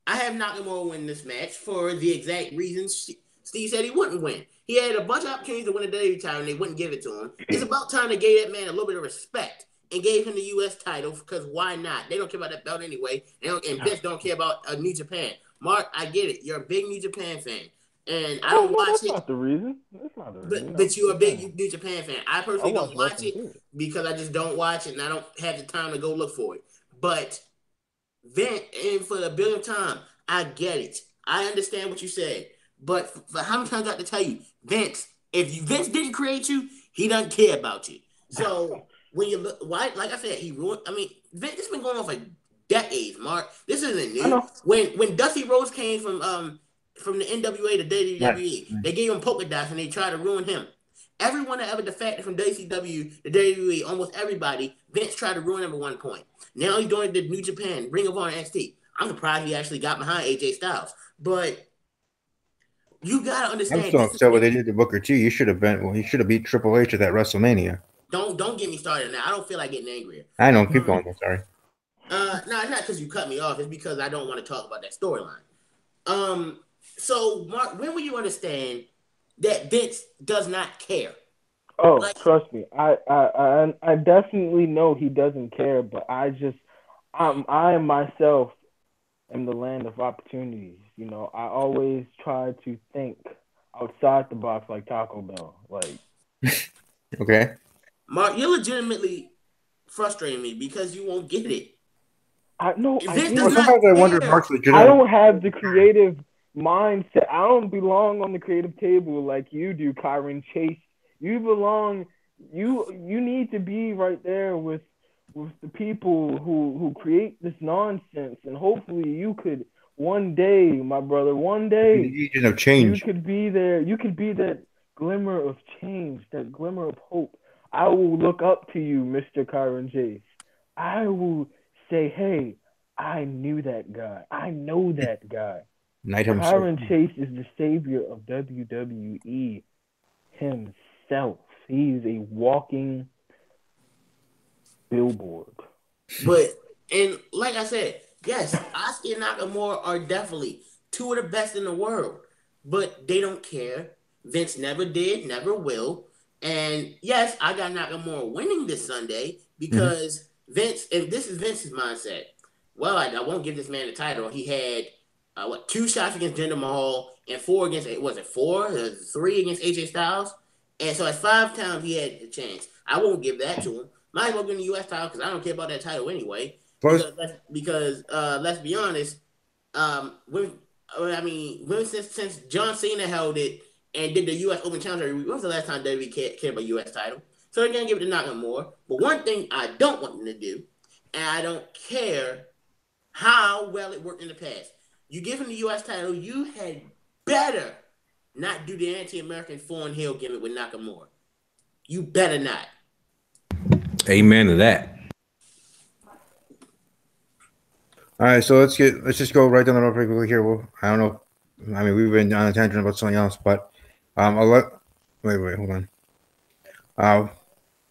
I have Nakamura win this match for the exact reasons Steve said he wouldn't win. He had a bunch of opportunities to win the WWE title and they wouldn't give it to him. It's about time they gave that man a little bit of respect and gave him the U.S. title because why not? They don't care about that belt anyway. And Vince don't care about New Japan. Mark, I get it. You're a big New Japan fan. And I don't watch that's it. That's not the reason. That's not the reason. But you're a big New Japan fan. I personally don't watch it because I just don't watch it and I don't have the time to go look for it. But Vince, and for the billionth time, I get it. I understand what you said. But for how many times I got to tell you, Vince, if Vince didn't create you, he doesn't care about you. So when you look, like I said, he ruined. I mean, Vince, it's been going on for decades, Mark. This isn't new. When Dusty Rhodes came from the NWA to WWE, they gave him polka dots and they tried to ruin him. Everyone that ever defected from WCW to WWE, almost everybody, Vince tried to ruin him at one point. Now he's doing the New Japan, Ring of Honor, NXT. I'm surprised he actually got behind AJ Styles. But you gotta understand. I'm so upset what they did to Booker T. He should have beat Triple H at that WrestleMania. Don't get me started now. I don't feel like getting angrier. I know. Keep going. I'm sorry. No, it's not because you cut me off. It's because I don't want to talk about that storyline. So Mark, when will you understand that Vince does not care? Oh, trust me. I definitely know he doesn't care, but I myself am the land of opportunities. You know, I always try to think outside the box like Taco Bell. Like, okay. Mark, you're legitimately frustrating me because you won't get it. I know. Sometimes I wonder if Mark's legitimate. I don't have the creative mindset. I don't belong on the creative table like you do, Kyron Chase. You belong. You need to be right there with the people who create this nonsense, and hopefully you could one day, my brother, one day, the agent of change. You could be there. You could be that glimmer of change, that glimmer of hope. I will look up to you, Mr. Kyron Chase. I will say, hey, I knew that guy. I know that guy. Kyron Chase is the savior of WWE himself. He's a walking billboard. And like I said, yes, Asuka and Nakamura are definitely two of the best in the world, but they don't care. Vince never did, never will. And yes, I got Nakamura winning this Sunday because Vince, and this is Vince's mindset. Well, I won't give this man the title. He had 2 shots against Jinder Mahal and 3 against AJ Styles. And so at 5 times he had the chance. I won't give that to him. Might as well give him the U.S. title because I don't care about that title anyway. Because let's be honest, since John Cena held it and did the U.S. Open Challenger, when was the last time WWE cared about U.S. title? So they're gonna give it to Nakamura. But one thing I don't want them to do, and I don't care how well it worked in the past. You give him the U.S. title, you had better not do the anti-American foreign heel gimmick with Nakamura. You better not. Amen to that. All right, so let's just go right down the road pretty quickly here. I don't know. I mean, we've been on a tangent about something else, but wait, hold on.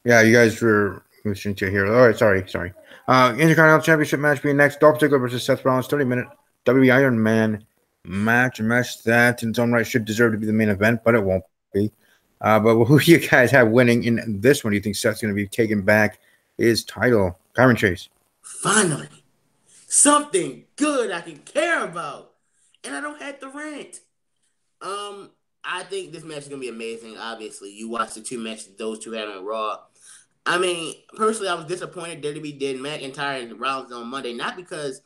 Yeah, you guys were listening to here. All right, sorry. Intercontinental Championship match being next. Dolph Ziggler versus Seth Rollins, 30-minute WWE Iron Man match. A match that in its own right should deserve to be the main event, but it won't be. But who do you guys have winning in this one? Do you think Seth's going to be taking back his title? Kyron Chase. finally, something good I can care about, and I don't have to rant. I think this match is gonna be amazing. Obviously, you watched the two matches those two had on Raw. I mean, personally, I was disappointed WWE did McIntyre and Rollins on Monday, not because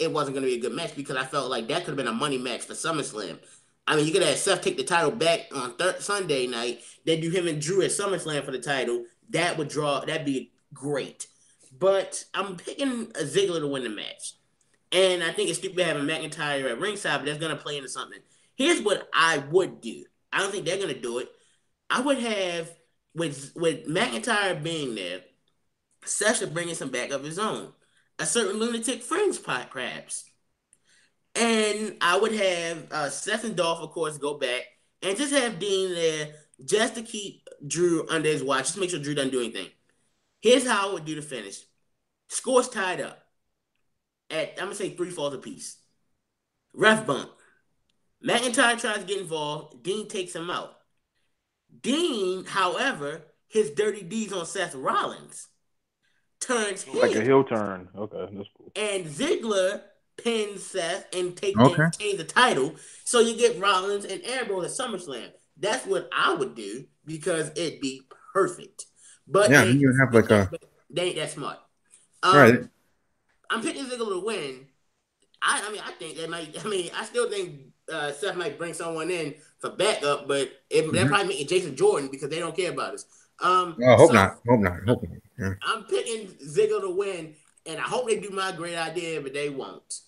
it wasn't going to be a good match, because I felt like that could have been a money match for SummerSlam. I mean, you could have Seth take the title back on Sunday night, then do him and Drew at SummerSlam for the title. That'd be great. But I'm picking a Ziggler to win the match. And I think it's stupid having McIntyre at ringside, but that's going to play into something. Here's what I would do. I don't think they're going to do it. I would have, with McIntyre being there, Seth should bring in some back of his own. A certain lunatic fringe pot, perhaps. And I would have Seth and Dolph, of course, go back and just have Dean there just to keep Drew under his watch. Just make sure Drew doesn't do anything. Here's how I would do the finish. Scores tied up at, I'm going to say 3 falls apiece. Ref bump. McIntyre tries to get involved. Dean takes him out. Dean, however, his dirty deeds on Seth Rollins turns heel. Like a heel turn. Okay, that's cool. And Ziggler pins Seth and change the title. So you get Rollins and Ambrose at SummerSlam. That's what I would do because it'd be perfect. But yeah, you have like they ain't that smart. Right. I'm picking Ziggler to win. I mean, I think they might. I mean, I still think Seth might bring someone in for backup, but they're probably making Jason Jordan because they don't care about us. Hope not. Yeah. I'm picking Ziggler to win, and I hope they do my great idea, but they won't.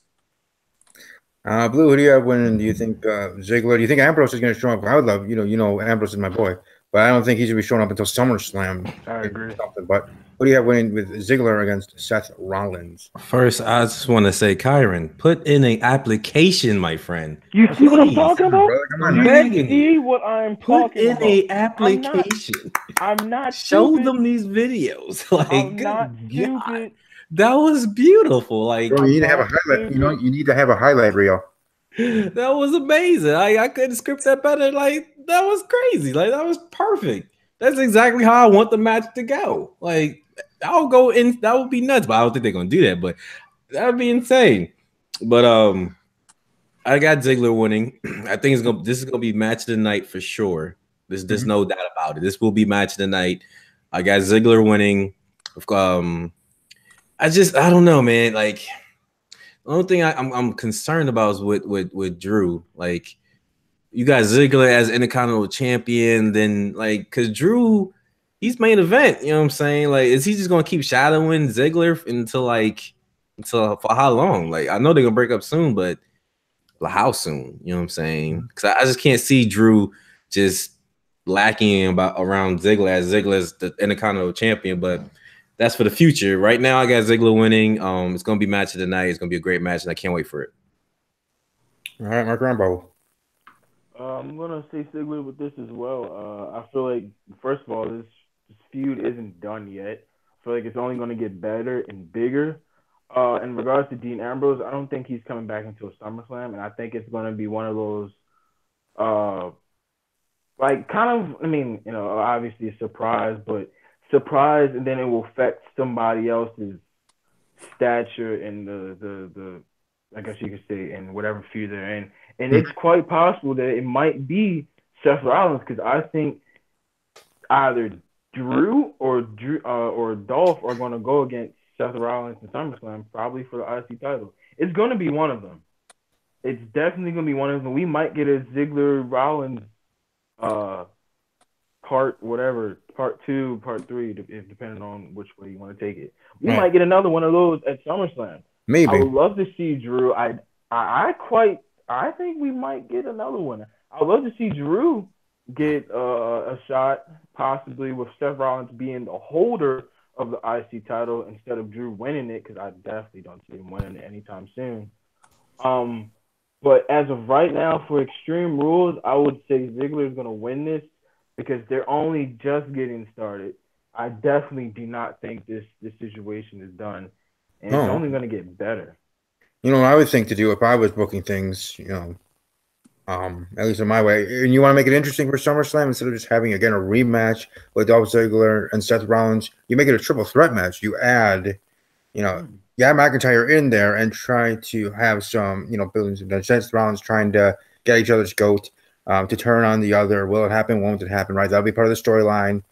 Blue, who do you have winning? Do you think Ziggler? Do you think Ambrose is going to show up? I would love, Ambrose is my boy, but I don't think he's going to be showing up until SummerSlam. I agree. But who do you have winning with Ziggler against Seth Rollins? First, I just want to say, Kyron, put in an application, my friend. You see what I'm talking about? You see what I'm talking about? Put in an application. I'm not Show stupid. them these videos. Like, I'm not stupid. That was beautiful. Like, bro, you need to have a highlight. You need to have a highlight reel. That was amazing. I couldn't script that better. Like, that was crazy. Like, that was perfect. That's exactly how I want the match to go. Like, I'll go in. That would be nuts, but I don't think they're gonna do that. But that would be insane. But I got Ziggler winning. I think this is gonna be match of the night for sure. There's no doubt about it. This will be match of the night. I got Ziggler winning. I don't know, man. Like, the only thing I'm concerned about is with Drew. Like, you got Ziggler as Intercontinental Champion, then like, because Drew, he's main event. You know what I'm saying? Like, is he just gonna keep shadowing Ziggler until for how long? Like, I know they're gonna break up soon, but how soon? You know what I'm saying? Because I just can't see Drew just lacking around Ziggler as Ziggler's the Intercontinental Champion, but that's for the future. Right now, I got Ziggler winning. It's going to be match of the night. It's going to be a great match, and I can't wait for it. All right, Mark Ramble. I'm going to say Ziggler with this as well. I feel like, first of all, this feud isn't done yet. I feel like it's only going to get better and bigger. In regards to Dean Ambrose, I don't think he's coming back into a SummerSlam, and I think it's going to be one of those, obviously a surprise, but surprise, and then it will affect somebody else's stature in the I guess you could say, in whatever feud they're in. And it's quite possible that it might be Seth Rollins, because I think either Drew or Dolph are going to go against Seth Rollins in SummerSlam, probably for the IC title. It's going to be one of them. It's definitely going to be one of them. We might get a Ziggler Rollins part 2, part 3, depending on which way you want to take it. We might get another one of those at SummerSlam. Maybe. I would love to see Drew. I think we might get another one. I would love to see Drew get a shot, possibly with Seth Rollins being the holder of the IC title instead of Drew winning it, because I definitely don't see him winning it anytime soon. But as of right now, for Extreme Rules, I would say Ziggler is going to win this because they're only just getting started. I definitely do not think this situation is done, and it's only going to get better. You know what I would think to do if I was booking things, at least in my way, and you want to make it interesting for SummerSlam instead of just having, again, a rematch with Dolph Ziggler and Seth Rollins, you make it a triple threat match. You add, you get McIntyre in there and try to have some, buildings of Seth Rollins trying to get each other's goat to turn on the other. Will it happen? Won't it happen? Right? That'll be part of the storyline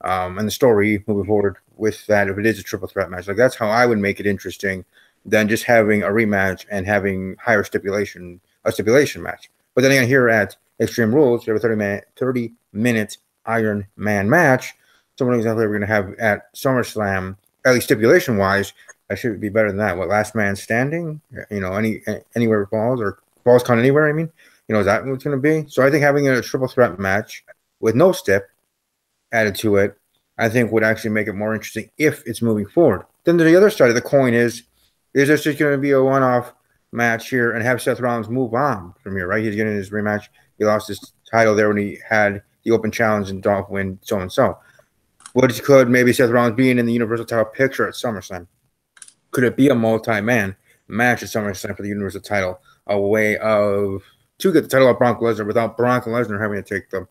and the story moving forward with that. If it is a triple threat match, like that's how I would make it interesting than just having a rematch and having a stipulation match. But then again, here at Extreme Rules, we have a 30-minute Iron Man match. So what exactly we're going to have at SummerSlam, at least stipulation-wise, I should be better than that. What, last man standing? Anywhere falls or falls count anywhere, I mean? Is that what it's going to be? So I think having a triple threat match with no stip added to it, I think would actually make it more interesting if it's moving forward. Then the other side of the coin is this just going to be a one-off match here and have Seth Rollins move on from here, right? He's getting his rematch. He lost his title there when he had the open challenge and Dolph win, so-and-so. What could maybe Seth Rollins being in the Universal title picture at SummerSlam? Could it be a multi-man match at SummerSlam for the Universal title? A way to get the title of Brock Lesnar without Brock Lesnar having to take the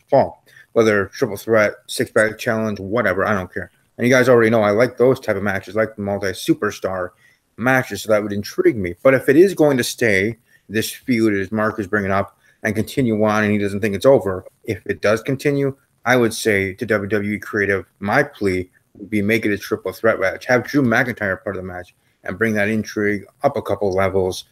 fall. Whether triple threat, six-pack challenge, whatever, I don't care. And you guys already know I like those type of matches, like the multi-superstar matches, so that would intrigue me. But if it is going to stay, this feud, as Mark is bringing up, and continue on, and he doesn't think it's over, if it does continue, I would say to WWE Creative, my plea would be make it a triple threat match. Have Drew McIntyre part of the match and bring that intrigue up a couple levels.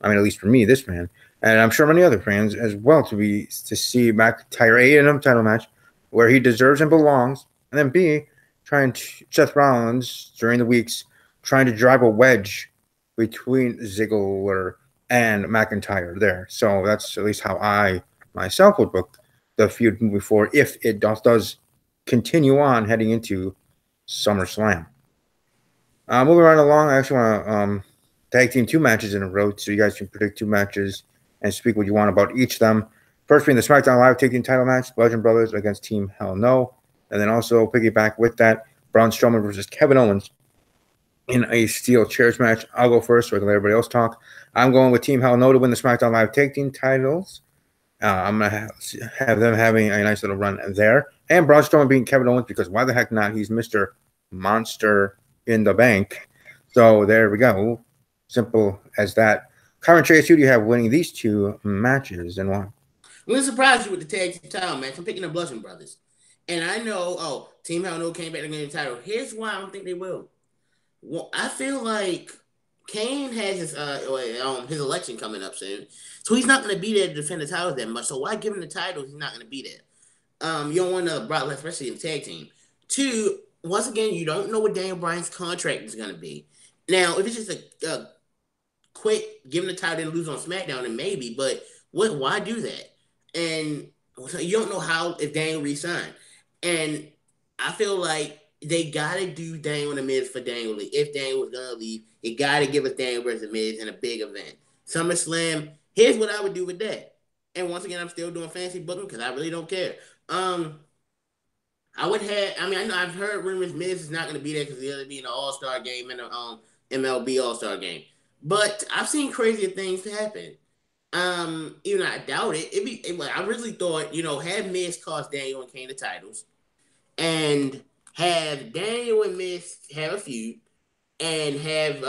I mean, at least for me, this man. And I'm sure many other fans as well to see McIntyre A in a title match where he deserves and belongs, and then B, Seth Rollins during the weeks trying to drive a wedge between Ziggler and McIntyre there. So that's at least how I myself would book the feud moving forward if it does continue on heading into SummerSlam. Moving right along, I actually want to tag team two matches in a row so you guys can predict two matches and speak what you want about each of them. First being the SmackDown Live Tag Team title match, Bludgeon Brothers against Team Hell No. And then also piggyback with that, Braun Strowman versus Kevin Owens in a steel chairs match. I'll go first so I can let everybody else talk. I'm going with Team Hell No to win the SmackDown Live Tag Team titles. I'm going to have them having a nice little run there. And Braun Strowman beating Kevin Owens because why the heck not? He's Mr. Monster in the Bank. So there we go. Simple as that. Kyron Chase, who do you have winning these two matches and why? I'm going to surprise you with the tag team title match. I'm picking the Bludgeon Brothers. And I know, Team Hell No came back to get the title. Here's why I don't think they will. Well, I feel like Kane has his election coming up soon. So he's not going to be there to defend the titles that much. So why give him the title? He's not going to be there. You don't want to Brock Lesnar, especially in the tag team. Two, once again, you don't know what Daniel Bryan's contract is going to be. Now, if it's just a quick give him the title and lose on SmackDown, then maybe. But why do that? And so you don't know if Daniel re-signed. And I feel like they got to do Daniel and The Miz for Daniel Lee. If Daniel was going to leave, you got to give us Daniel versus The Miz in a big event. SummerSlam, here's what I would do with that. And once again, I'm still doing fancy booking because I really don't care. I know I've heard rumors Miz is not going to be there because he's going to be in the All-Star game and the MLB All-Star game. But I've seen crazier things happen. Even though I doubt it. I really thought, have Miz cost Daniel and Kane the titles and have Daniel and Miz have a feud and have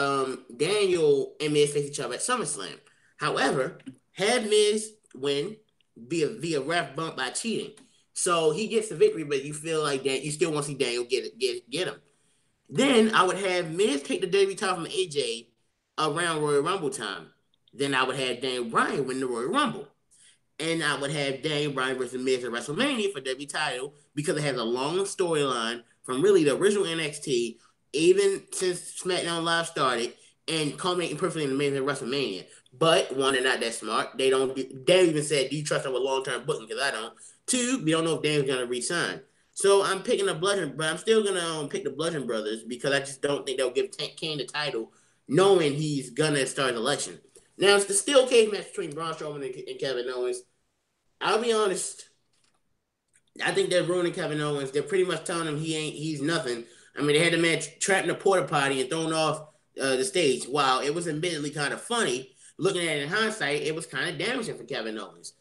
Daniel and Miz face each other at SummerSlam. However, have Miz win via ref bump by cheating. So he gets the victory, but you feel like you still want to see Daniel get him. Then I would have Miz take the WWE title from AJ around Royal Rumble time. Then I would have Daniel Bryan win the Royal Rumble. And I would have Daniel Bryan versus Miz at WrestleMania for WWE title because it has a long storyline from really the original NXT, even since SmackDown Live started, and culminating perfectly in the main event of WrestleMania. But one, they're not that smart. They even said, do you trust them with long-term booking? Because I don't. Two, we don't know if Daniel's going to re-sign. So I'm picking the Bludgeon, but I'm still going to pick the Bludgeon Brothers because I just don't think they'll give Kane the title knowing he's going to start an election. Now, it's the steel cage match between Braun Strowman and Kevin Owens. I'll be honest. I think they're ruining Kevin Owens. They're pretty much telling him he's nothing. I mean, they had the man trapped in a porta potty and thrown off the stage. While it was admittedly kind of funny, looking at it in hindsight, it was kind of damaging for Kevin Owens.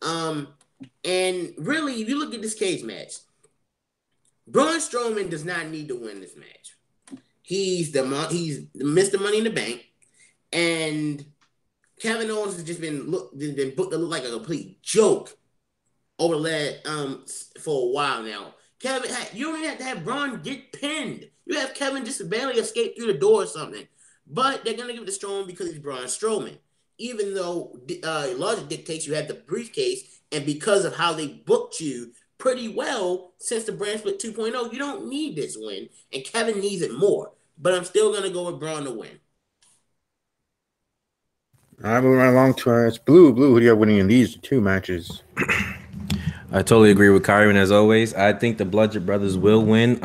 And really, if you look at this cage match, Braun Strowman does not need to win this match. He's Mr. Money in the Bank, and Kevin Owens has just been booked to look like a complete joke over the last for a while now. Kevin, you don't even have to have Braun get pinned. You have Kevin just barely escape through the door or something. But they're gonna give it to Strowman because he's Braun Strowman. Even though logic dictates you have the briefcase, and because of how they booked you pretty well since the brand split 2.0, you don't need this win, and Kevin needs it more. But I'm still gonna go with Braun to win. All right, moving right along to it's Blue. Blue, who do you have winning in these two matches? I totally agree with Kyron as always. I think the Bludgeon Brothers will win.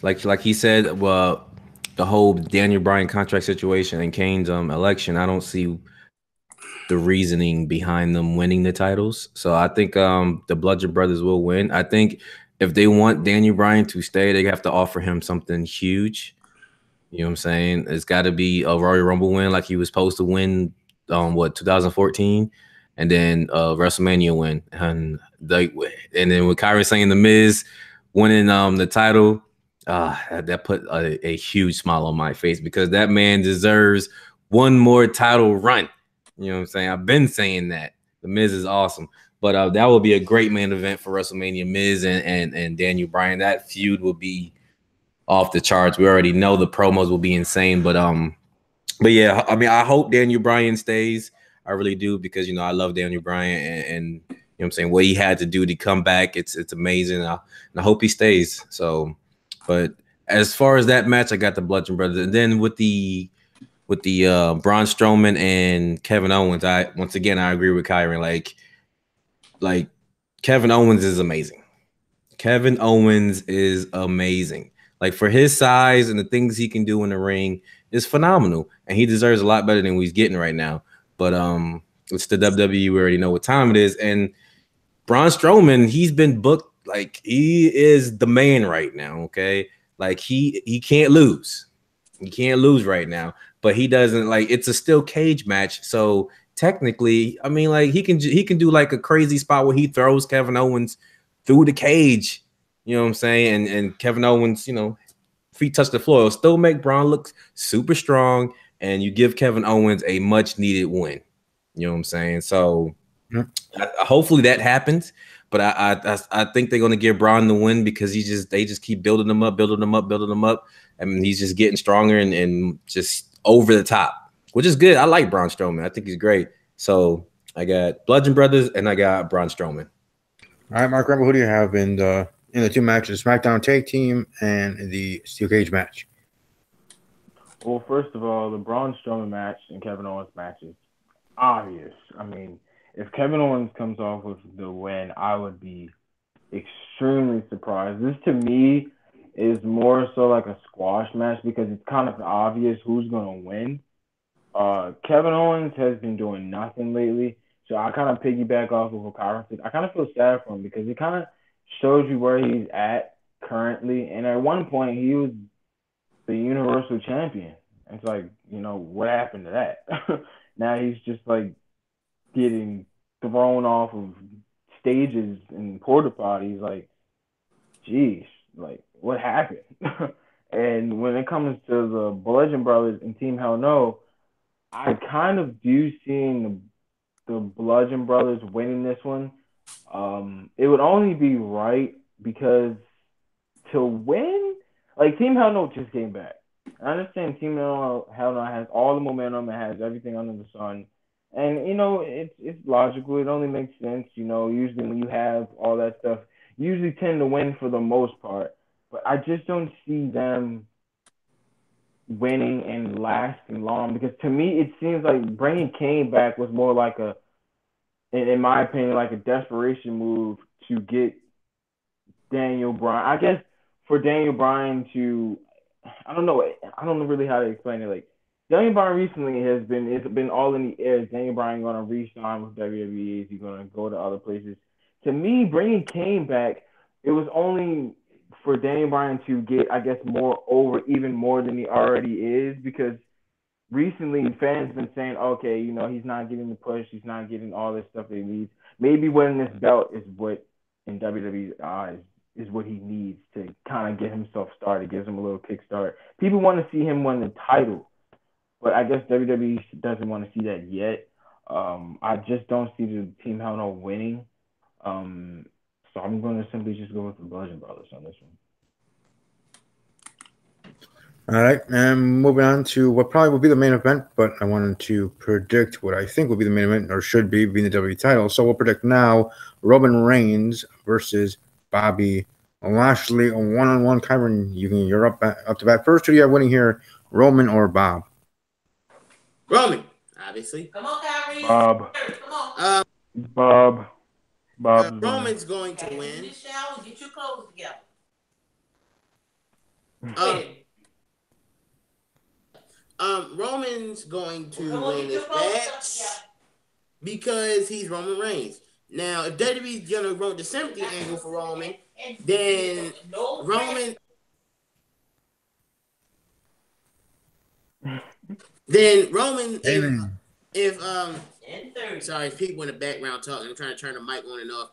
Like he said, well, the whole Daniel Bryan contract situation and Kane's election, I don't see the reasoning behind them winning the titles. So I think the Bludgeon Brothers will win. I think if they want Daniel Bryan to stay, they have to offer him something huge. You know what I'm saying? It's got to be a Royal Rumble win like he was supposed to win 2014, and then WrestleMania win. And then with Kyrie saying The Miz winning the title, that put a huge smile on my face because that man deserves one more title run. You know what I'm saying? I've been saying that. The Miz is awesome. But that would be a great main event for WrestleMania. Miz and Daniel Bryan. That feud will be off the charts. We already know the promos will be insane. But yeah, I mean, I hope Daniel Bryan stays. I really do because, you know, I love Daniel Bryan and you know what I'm saying, what he had to do to come back. It's amazing. And I hope he stays. So, but as far as that match, I got the Bludgeon Brothers. And then with the Braun Strowman and Kevin Owens, I agree with Kyron. Like Kevin Owens is amazing. Kevin Owens is amazing. Like for his size and the things he can do in the ring is phenomenal, and he deserves a lot better than he's getting right now. But it's the WWE. We already know what time it is, and Braun Strowman, he's been booked like he is the man right now. Okay, like he can't lose. He can't lose right now, but he doesn't like it's a steel cage match. So technically, I mean, like he can do like a crazy spot where he throws Kevin Owens through the cage. You know what I'm saying? And Kevin Owens, you know, feet touch the floor. It'll still make Braun look super strong, and you give Kevin Owens a much needed win. You know what I'm saying? So hopefully that happens. But I think they're gonna give Braun the win because they just keep building them up. I mean, he's just getting stronger and just over the top, which is good. I like Braun Strowman. I think he's great. So I got Bludgeon Brothers and I got Braun Strowman. All right, Mark Ramble, who do you have in the two matches, SmackDown Tag Team and the Steel Cage match? Well, first of all, the Braun Strowman match and Kevin Owens match is obvious. I mean, if Kevin Owens comes off with the win, I would be extremely surprised. This, to me, is more so like a squash match because it's kind of obvious who's going to win. Kevin Owens has been doing nothing lately, so I kind of piggyback off of what Kyron said. I kind of feel sad for him because it kind of shows you where he's at currently. And at one point, he was the Universal Champion. It's like, you know, what happened to that? Now he's just like getting thrown off of stages and porta potties. Like, geez, like what happened? And when it comes to the Bludgeon Brothers and Team Hell No, I kind of do seeing the Bludgeon Brothers winning this one. It would only be right because to win, like Team Hell No just came back. I understand Team Hell No has all the momentum, it has everything under the sun. And, you know, it's logical. It only makes sense. You know, usually when you have all that stuff, you usually tend to win for the most part. But I just don't see them winning and lasting long because to me, it seems like bringing Kane back was more like in my opinion, like a desperation move to get Daniel Bryan. I guess for Daniel Bryan to, I don't know really how to explain it. Like, Daniel Bryan recently it's been all in the air. Is Daniel Bryan going to re-sign with WWE? Is he going to go to other places? To me, bringing Kane back, it was only for Daniel Bryan to get, I guess, more over, even more than he already is, because recently fans have been saying, okay, you know, he's not getting the push, he's not getting all this stuff that he needs. Maybe winning this belt is what, in WWE's eyes, is what he needs to kind of get himself started, gives him a little kickstart. People want to see him win the title, but I guess WWE doesn't want to see that yet. I just don't see the Team Hell No winning. So I'm going to simply just go with the Bludgeon Brothers on this one. All right, and moving on to what probably will be the main event, but I wanted to predict what I think will be the main event, or should be, being the WWE title. So we'll predict now Roman Reigns versus Bobby Lashley, a one-on-one. Kyron, you're up to bat first. Who do you have winning here, Roman or Bob? Roman, obviously. Come on, Kyrie. Bob. Come on. Bob. Roman's going to win. Get your clothes together. Roman's going to win this match because he's Roman Reigns. Now, if WWE's gonna run the sympathy angle for Roman, then Roman. If sorry, people in the background talking. I'm trying to turn the mic on and off.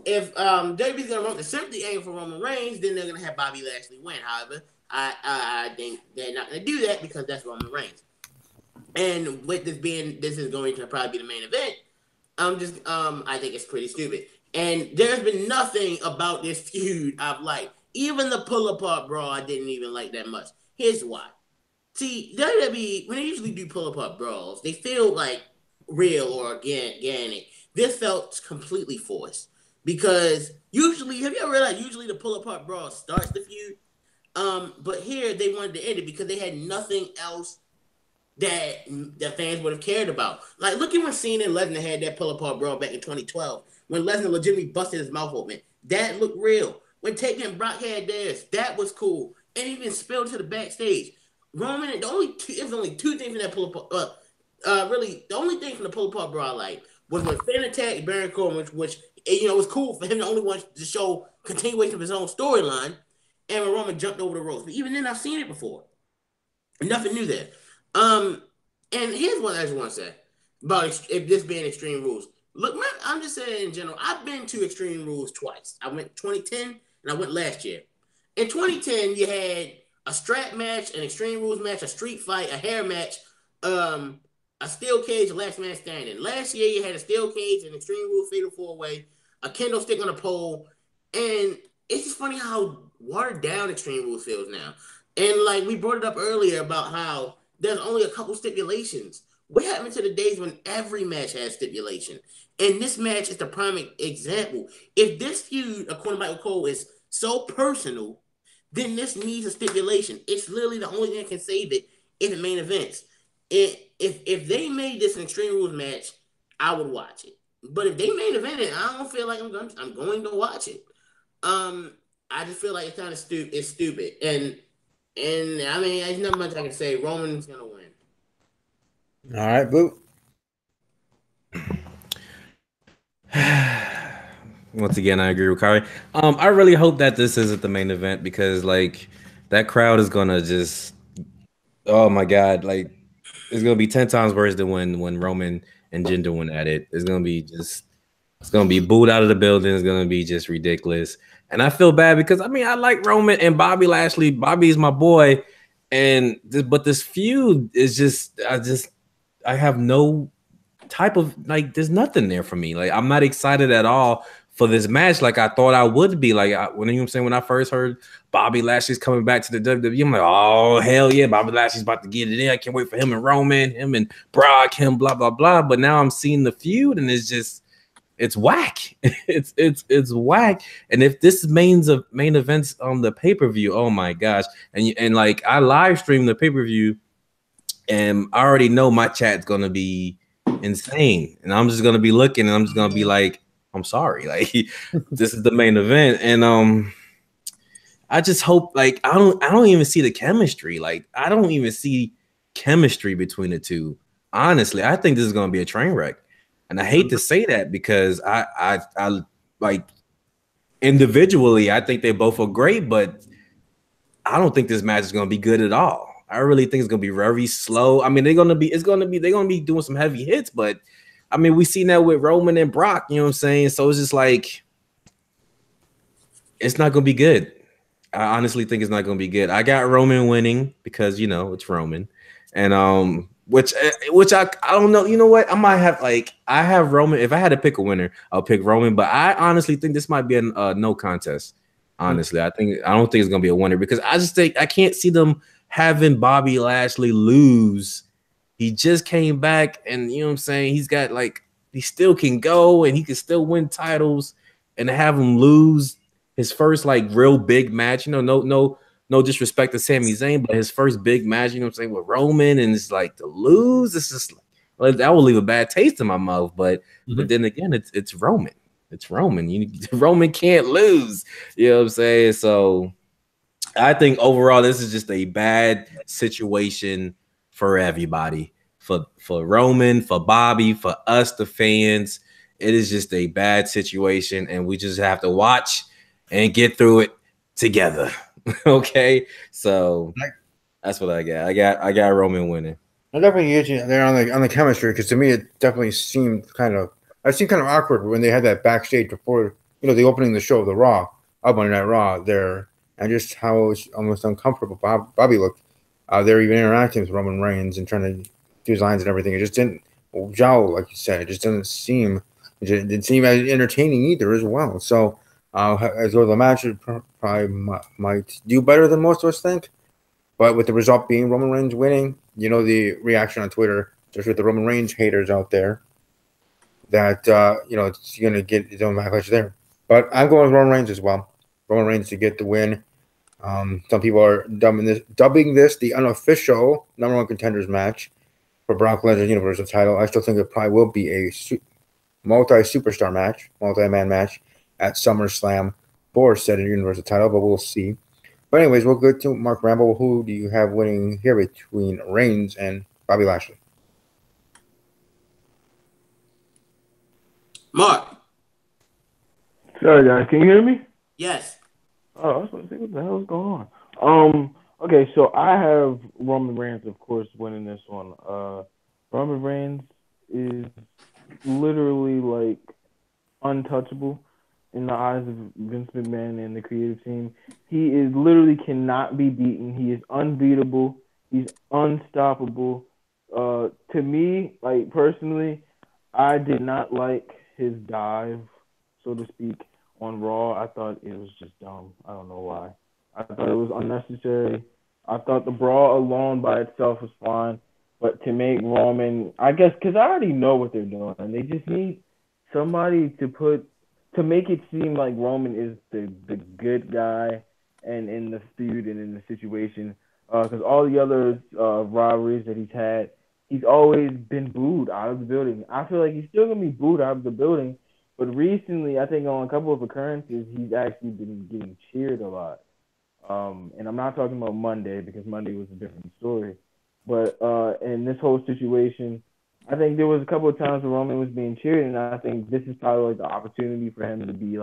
If WWE's gonna run the sympathy angle for Roman Reigns, then they're gonna have Bobby Lashley win. However, I think they're not gonna do that because that's Roman Reigns. And with this is going to probably be the main event. I think it's pretty stupid. And there's been nothing about this feud I've liked. Even the pull-apart brawl I didn't even like that much. Here's why. See, WWE, when they usually do pull-apart brawls, they feel like real or organic. This felt completely forced. Because usually, have you ever realized usually the pull-apart brawl starts the feud? But here they wanted to end it because they had nothing else that the fans would have cared about. Like, look at when Cena and Lesnar had that pull-apart brawl back in 2012. When Lesnar legitimately busted his mouth open. That looked real. When Taker and Brock had theirs, that was cool. And even spilled to the backstage. Roman, it was only two things from that pull-apart. Really, the only thing from the pull-apart brawl I liked was when Finn attacked Baron Corbin, which it was cool for him to only want to show continuation of his own storyline. And when Roman jumped over the ropes. But even then, I've seen it before. Nothing new there. And here's what I just want to say about if this being Extreme Rules. Look, man, I'm just saying in general, I've been to Extreme Rules twice. I went 2010 and I went last year. In 2010, you had a strap match, an Extreme Rules match, a street fight, a hair match, a steel cage, a last man standing. Last year, you had a steel cage, an Extreme Rules fatal 4-way, a kendo stick on a pole, and it's just funny how watered down Extreme Rules feels now. And like we brought it up earlier about how there's only a couple stipulations. What happened to the days when every match has stipulation? And this match is the prime example. If this feud, according to Michael Cole, is so personal, then this needs a stipulation. It's literally the only thing that can save it in the main events. If they made this an Extreme Rules match, I would watch it. But if they main event it, I don't feel like I'm going to watch it. I just feel like it's kind of stupid. It's stupid. And I mean, there's not much I can say. Roman's gonna win. All right, Boo. Once again, I agree with Kari. I really hope that this isn't the main event because, like, that crowd is gonna just, oh my god, like, it's gonna be 10 times worse than when Roman and Jinder went at it. It's gonna be booed out of the building. It's gonna be just ridiculous. And I feel bad because I mean I like Roman and Bobby Lashley. Bobby is my boy, but this feud is just I have no type of like. There's nothing there for me. Like I'm not excited at all for this match. Like I thought I would be. Like when you know what I'm saying, when I first heard Bobby Lashley's coming back to the WWE, I'm like, oh hell yeah, Bobby Lashley's about to get it in. I can't wait for him and Roman, him and Brock, him blah blah blah. But now I'm seeing the feud and it's whack. it's whack. And if this main events on the pay-per-view, oh my gosh. And like I live stream the pay-per-view and I already know my chat's gonna be insane. And I'm just gonna be looking and I'm just gonna be like, I'm sorry, like this is the main event. And I just hope like I don't even see the chemistry. Like I don't even see chemistry between the two. Honestly, I think this is gonna be a train wreck. And I hate to say that because I like individually, I think they both are great, but I don't think this match is going to be good at all. I really think it's going to be very slow. I mean, they're going to be doing some heavy hits, but I mean, we seen that with Roman and Brock, you know what I'm saying? So it's just like, It's not gonna be good. I honestly think it's not gonna be good. I got Roman winning because it's Roman, and which I don't know. You know what? I might have I have Roman. If I had to pick a winner, I'll pick Roman. But I honestly think this might be a no contest. Honestly, I don't think it's gonna be a winner because I just think I can't see them having Bobby Lashley lose. He just came back, and you know what I'm saying. He's got he still can go, and he can still win titles, and to have him lose his first real big match, no disrespect to Sami Zayn, but his first big match, you know what I'm saying, with Roman, and it's to lose, it's just that will leave a bad taste in my mouth. But then again, it's Roman. It's Roman. Roman can't lose. You know what I'm saying? So I think overall this is just a bad situation for everybody. For Roman, for Bobby, for us, the fans. It is just a bad situation, and we just have to watch and get through it together. Okay, so that's what I got. I got Roman winning. I'm definitely using there on the chemistry because to me it definitely seemed kind of awkward when they had that backstage before the opening of the show, the Raw, up on that Raw there, and just how it was almost uncomfortable Bobby looked. They're even interacting with Roman Reigns and trying to do his lines and everything. It just didn't gel, like you said. It just didn't seem. It didn't seem as entertaining either as well. So as though the match probably might do better than most of us think. But with the result being Roman Reigns winning, the reaction on Twitter, just with the Roman Reigns haters out there, that it's going to get its own backlash there. But I'm going with Roman Reigns as well. Roman Reigns to get the win. Some people are dubbing this the unofficial number one contenders match for Brock Lesnar's Universal title. I still think it probably will be a multi-superstar match, multi-man match at SummerSlam for said Universal title, but we'll see. But anyways, we'll go to Mark Ramble. Who do you have winning here between Reigns and Bobby Lashley? Mark. Sorry, guys. Can you hear me? Yes. Oh, I was going to say, what the hell is going on? Okay, so I have Roman Reigns, of course, winning this one. Roman Reigns is literally untouchable in the eyes of Vince McMahon and the creative team. He is literally cannot be beaten. He is unbeatable. He's unstoppable. To me, personally, I did not like his dive, so to speak, on Raw. I thought it was just dumb. I don't know why. I thought it was unnecessary. I thought the brawl alone by itself was fine, but to make Roman, I guess, because I already know what they're doing, and they just need somebody to make it seem like Roman is the good guy and in the feud and in the situation. Because all the other rivalries that he's had, he's always been booed out of the building. I feel like he's still going to be booed out of the building. But recently, I think on a couple of occurrences, he's actually been getting cheered a lot. And I'm not talking about Monday because Monday was a different story. But in this whole situation, I think there was a couple of times where Roman was being cheered, and I think this is probably the opportunity for him to be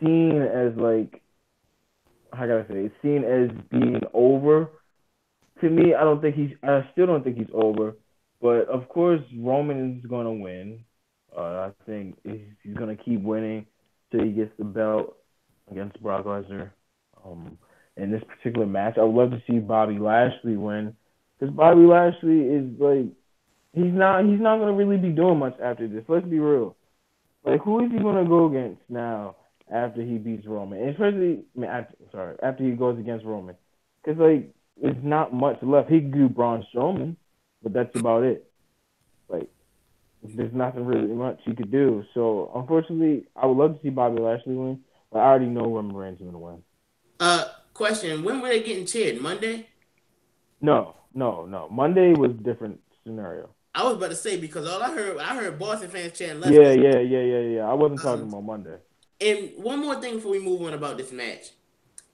seen as seen as being over. To me, I still don't think he's over, but of course Roman is gonna win. I think he's gonna keep winning till he gets the belt against Brock Lesnar. In this particular match, I would love to see Bobby Lashley win because Bobby Lashley is he's not gonna really be doing much after this. Let's be real. Who is he gonna go against now after he beats Roman? And especially, after he goes against Roman, because there's not much left. He could do Braun Strowman, but that's about it. There's nothing really much he could do. So unfortunately, I would love to see Bobby Lashley win, but I already know Roman Reigns is gonna win. Question: when were they getting cheered? Monday? No. Monday was a different scenario. I was about to say because all I heard Boston fans chanting. Yeah. I wasn't talking about Monday. And one more thing before we move on about this match.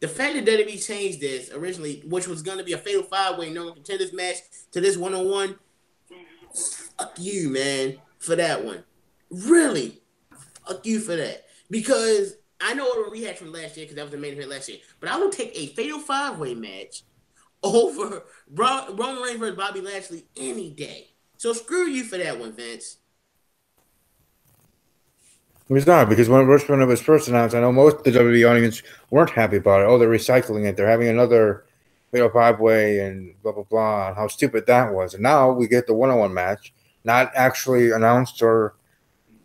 The fact that WWE changed this originally, which was going to be a fatal 5-way no one contenders match, to this 1-on-1, fuck you, man, for that one. Really, fuck you for that. Because I know what we had from last year, because that was the main event last year, but I would take a fatal 5-way match over Roman Reigns versus Bobby Lashley any day. So screw you for that one, Vince. It was not, because when it was first announced, I know most of the WWE audience weren't happy about it. Oh, they're recycling it. They're having another fatal five-way and blah, blah, blah, and how stupid that was. And now we get the one-on-one match, not actually announced or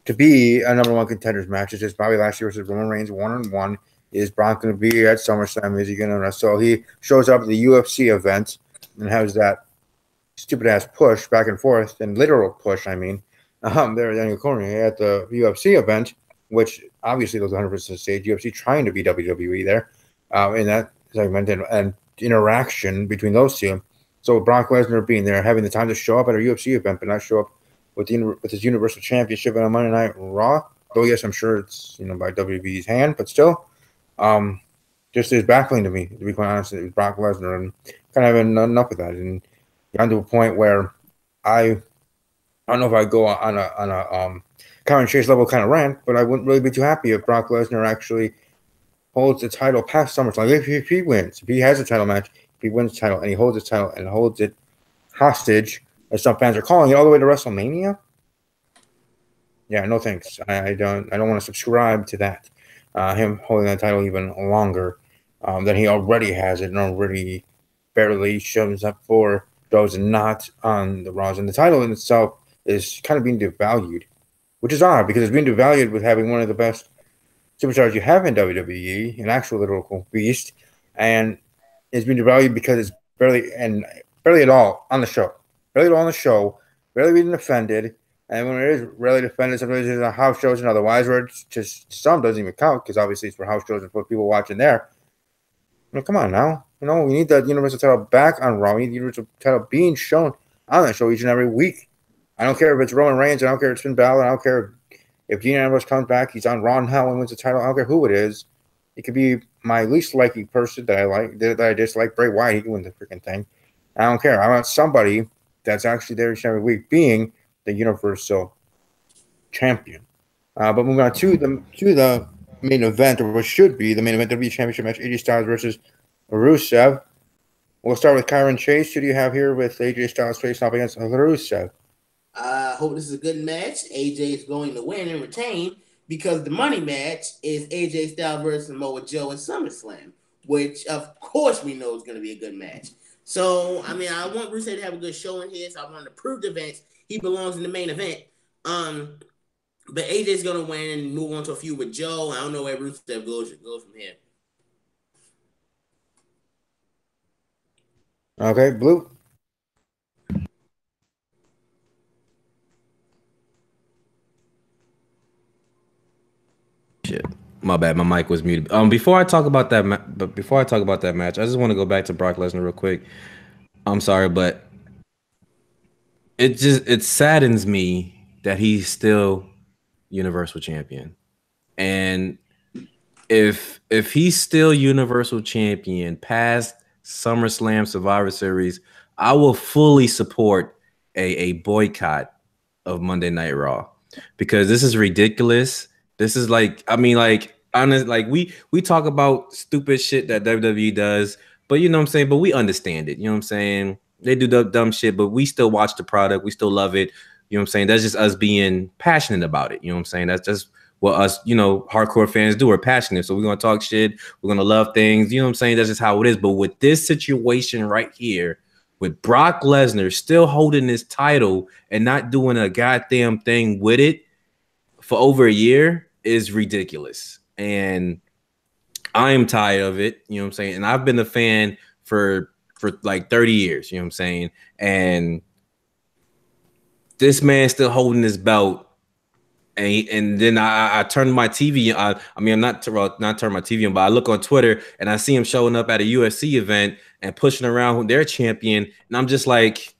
to be a number one contenders match. It's just Bobby Lashley versus Roman Reigns one-on-one. Is Brock going to be at SummerSlam? Is he going to wrestle? He shows up at the UFC event and has that stupid-ass push back and forth, and literal push, I mean. There at Daniel Cormier at the UFC event, which obviously was 100% stage. UFC trying to be WWE there in that segment and interaction between those two. So Brock Lesnar being there, having the time to show up at a UFC event, but not show up with his Universal Championship on a Monday Night Raw. Though yes, I'm sure it's by WWE's hand, but still, just is baffling to me, to be quite honest. It was Brock Lesnar, and kind of enough of that, and gotten to a point where I don't know if I'd go on a Karen Chase level kind of rant, but I wouldn't really be too happy if Brock Lesnar actually holds the title past SummerSlam. If he wins, if he has a title match, if he wins the title and he holds his title and holds it hostage, as some fans are calling it, all the way to WrestleMania. Yeah, no thanks. I don't want to subscribe to that. Him holding that title even longer than he already has it, and already barely shows up for those not on the Raws. And the title in itself is kind of being devalued, which is odd because it's being devalued with having one of the best superstars you have in WWE, an actual literal beast, and it's being devalued because it's barely at all on the show. Barely at all on the show, barely being defended, and when it is rarely defended, sometimes it's on house shows and otherwise, where it's just some doesn't even count because obviously it's for house shows and for people watching there. Come on now. We need that Universal title back on Raw. We need the Universal title being shown on that show each and every week. I don't care if it's Roman Reigns. I don't care if it's Finn Balor. I don't care if Dean Ambrose comes back. He's on Raw now and wins the title. I don't care who it is. It could be my least liking person that I like, that I dislike. Bray Wyatt. He can win the freaking thing. I don't care. I want somebody that's actually there each and every week being the Universal Champion. But moving on to the main event, or what should be the main event, WWE Championship match, AJ Styles versus Rusev. We'll start with Kyron Chase. Who do you have here with AJ Styles facing off against Rusev? I hope this is a good match. AJ is going to win and retain because the money match is AJ Styles versus Samoa Joe at SummerSlam, which of course we know is going to be a good match. So, I mean, I want Rusev to have a good showing here. So I want to prove the events. He belongs in the main event. But AJ's going to win and move on to a feud with Joe. I don't know where Rusev goes from here. Okay, Blue. Shit, my bad. My mic was muted. Before I talk about that match, I just want to go back to Brock Lesnar real quick. I'm sorry, but it saddens me that he's still Universal Champion, and if he's still Universal Champion past SummerSlam Survivor Series, I will fully support a boycott of Monday Night Raw because this is ridiculous. This is honest, we talk about stupid shit that WWE does, but you know what I'm saying? But we understand it. You know what I'm saying? They do dumb shit, but we still watch the product. We still love it. You know what I'm saying? That's just us being passionate about it. You know what I'm saying? That's just what us, hardcore fans do. We're passionate. So we're going to talk shit. We're going to love things. You know what I'm saying? That's just how it is. But with this situation right here, with Brock Lesnar still holding his title and not doing a goddamn thing with it for over a year is ridiculous. And I am tired of it. You know what I'm saying? And I've been a fan for like 30 years. You know what I'm saying? And this man still holding his belt. And then I turned my TV. I'm not turn my TV on, but I look on Twitter and I see him showing up at a UFC event and pushing around their champion. And I'm just like,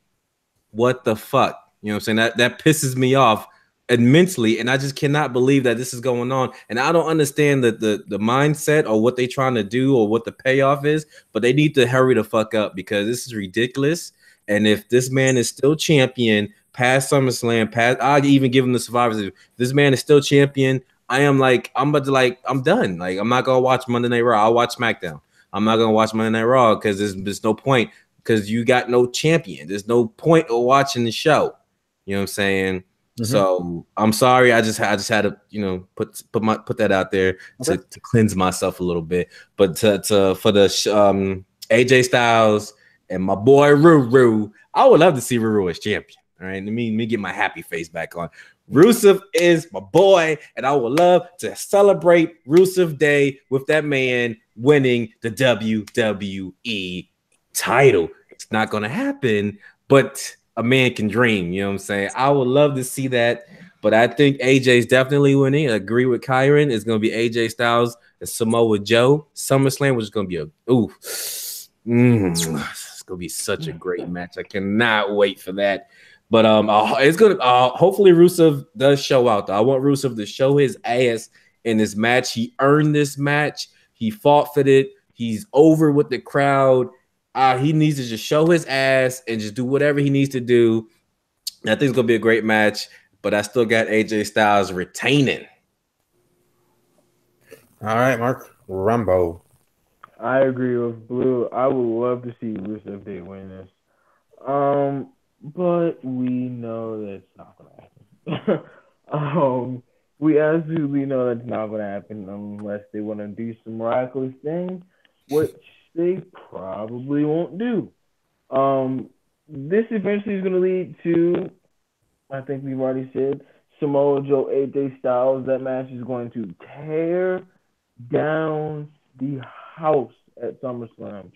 what the fuck? You know what I'm saying? That pisses me off immensely. And I just cannot believe that this is going on. And I don't understand the mindset or what they're trying to do or what the payoff is, but they need to hurry the fuck up because this is ridiculous. And if this man is still champion past SummerSlam, I'd even give him the Survivors. If this man is still champion, I'm done. Like, I'm not gonna watch Monday Night Raw. I'll watch SmackDown. I'm not gonna watch Monday Night Raw because there's no point because you got no champion. There's no point of watching the show. You know what I'm saying? So I'm sorry. I just had to, put that out there to cleanse myself a little bit. But for the AJ Styles and my boy Ruru, I would love to see Ruru as champion. All right, let me get my happy face back on. Rusev is my boy, and I would love to celebrate Rusev Day with that man winning the WWE title. It's not gonna happen, but a man can dream. You know what I'm saying? I would love to see that, but I think AJ's definitely winning. I agree with Kyron. It's gonna be AJ Styles and Samoa Joe. SummerSlam, which is gonna be it's gonna be such a great match. I cannot wait for that. But it's gonna hopefully Rusev does show out. Though. I want Rusev to show his ass in this match. He earned this match. He fought for it. He's over with the crowd. He needs to just show his ass and just do whatever he needs to do. I think it's gonna be a great match. But I still got AJ Styles retaining. All right, Mark Rambo. I agree with Blue. I would love to see Rusev Day win this. But we know that's not going to happen. We absolutely know that's not going to happen unless they want to do some miraculous things, which they probably won't do. This eventually is going to lead to, I think we've already said, Samoa Joe, AJ Styles. That match is going to tear down the house at SummerSlam.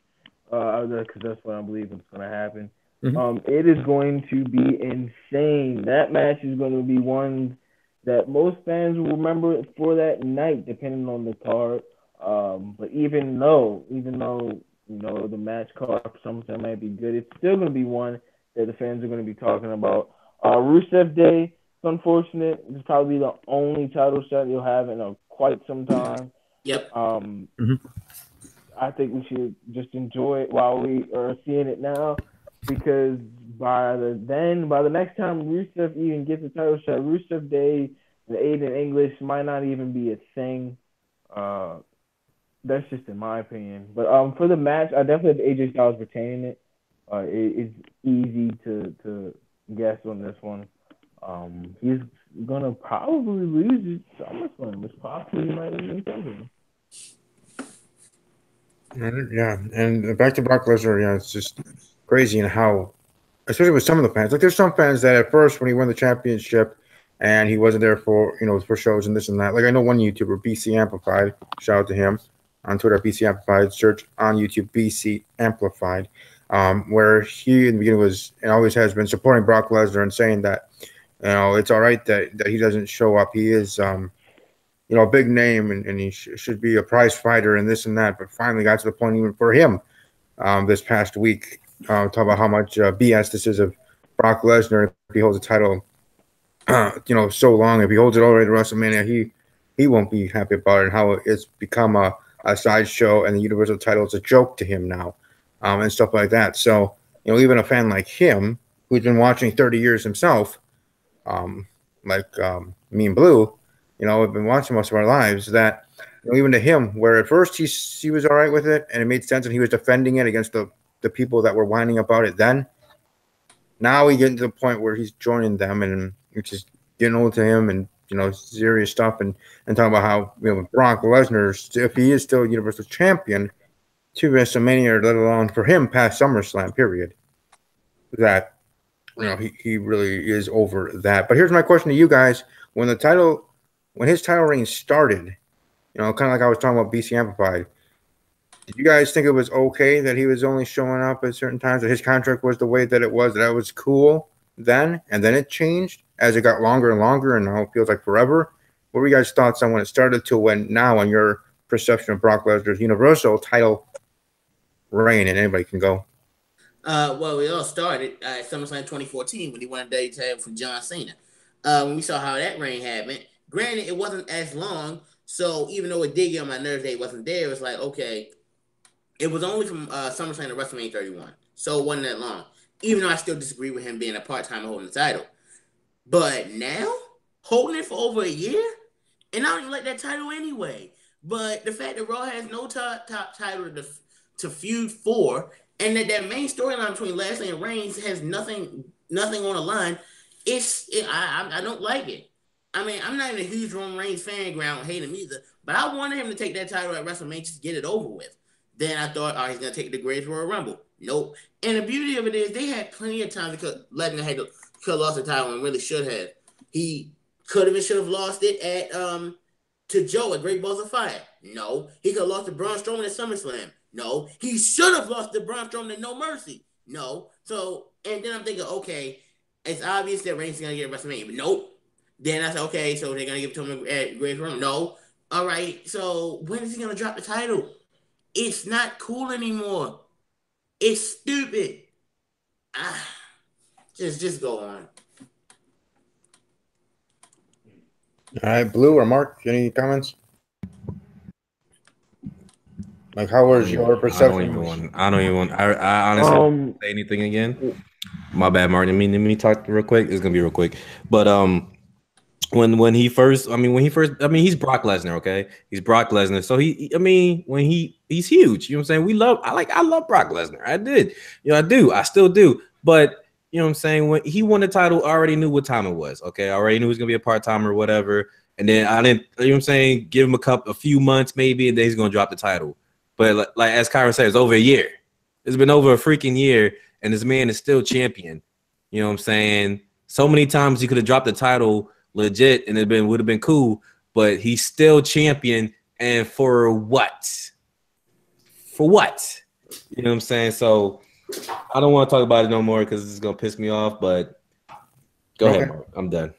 Because that's what I believe is going to happen. It is going to be insane. That match is going to be one that most fans will remember for that night, depending on the card. But even though the match card for SummerSlam might be good, it's still going to be one that the fans are going to be talking about. Rusev Day, it's unfortunate. It's probably the only title shot you'll have in quite some time. Yep. I think we should just enjoy it while we are seeing it now. Because by the next time Rusev even gets a title shot, Rusev Day, the Aiden English might not even be a thing. That's just in my opinion. But for the match, I definitely have AJ Styles retaining it. It's easy to guess on this one. He's gonna probably lose it. SummerSlam, which possibly might even something. Yeah, and back to Brock Lesnar. Yeah, it's just crazy and how, especially with some of the fans. Like there's some fans that at first when he won the championship and he wasn't there for for shows and this and that. Like I know one YouTuber, BC Amplified. Shout out to him on Twitter, BC Amplified. Search on YouTube, BC Amplified, where he in the beginning was and always has been supporting Brock Lesnar and saying that it's all right that he doesn't show up. He is a big name and he should be a prize fighter and this and that. But finally got to the point even for him this past week. Talk about how much BS this is of Brock Lesnar. If he holds the title, so long. If he holds it all the way to WrestleMania, he won't be happy about it. And how it's become a sideshow, and the Universal title is a joke to him now, and stuff like that. So even a fan like him, who's been watching 30 years himself, like me and Blue, we've been watching most of our lives. That even to him, where at first he was all right with it, and it made sense, and he was defending it against the people that were whining about it then. Now we get to the point where he's joining them and it's just getting old to him and serious stuff and talking about how Brock Lesnar, if he is still Universal Champion, to WrestleMania, let alone for him past SummerSlam, period. That he really is over that. But here's my question to you guys: when his title reign started, kind of like I was talking about BC Amplified. Did you guys think it was okay that he was only showing up at certain times, that his contract was the way that it was, that was cool then, and then it changed as it got longer and longer, and now it feels like forever? What were you guys' thoughts on when it started to when now on your perception of Brock Lesnar's Universal title reign? And anybody can go. Well, it all started at SummerSlam 2014 when he won a day tag for John Cena. When we saw how that reign happened, granted, it wasn't as long, so even though it did get on my nerves that it wasn't there, it was like, okay, it was only from SummerSlam to WrestleMania 31, so it wasn't that long. Even though I still disagree with him being a part-time holding the title. But now, holding it for over a year, and I don't even like that title anyway. But the fact that Raw has no top title to feud for, and that main storyline between Lashley and Reigns has nothing on the line, I don't like it. I mean, I'm not even a huge Roman Reigns fan. I don't hate him either, but I wanted him to take that title at WrestleMania just get it over with. Then I thought, oh, he's gonna take the Greatest Royal Rumble. Nope. And the beauty of it is, they had plenty of time to Lesnar could have lost the title and really should have. He could have and should have lost it at to Joe at Great Balls of Fire. No, he could have lost to Braun Strowman at SummerSlam. No, he should have lost to Braun Strowman at No Mercy. No, so and then I'm thinking, okay, it's obvious that Reigns is gonna get WrestleMania, but nope. Then I said, okay, so they're gonna give it to him at Great Room. No, all right. So when is he gonna drop the title? It's not cool anymore. It's stupid. Ah, just go on. All right, Blue or Mark, any comments? Like, how was your perception? I honestly don't say anything again. My bad, Martin. Let me talk real quick. It's gonna be real quick. But when he's Brock Lesnar, okay? He's Brock Lesnar. So he's huge. You know what I'm saying? I love Brock Lesnar. I did. I do. I still do. But you know what I'm saying? When he won the title, I already knew what time it was. Okay. I already knew he was gonna be a part-timer or whatever. And then I didn't, you know what I'm saying, give him a few months maybe, and then he's gonna drop the title. But like as Kyron said, it's over a year. It's been over a freaking year, and this man is still champion. You know what I'm saying? So many times he could have dropped the title legit, and would have been cool. But he's still champion, and for what? For what? You know what I'm saying? So I don't want to talk about it no more because it's gonna piss me off. But go ahead, Mark. I'm done.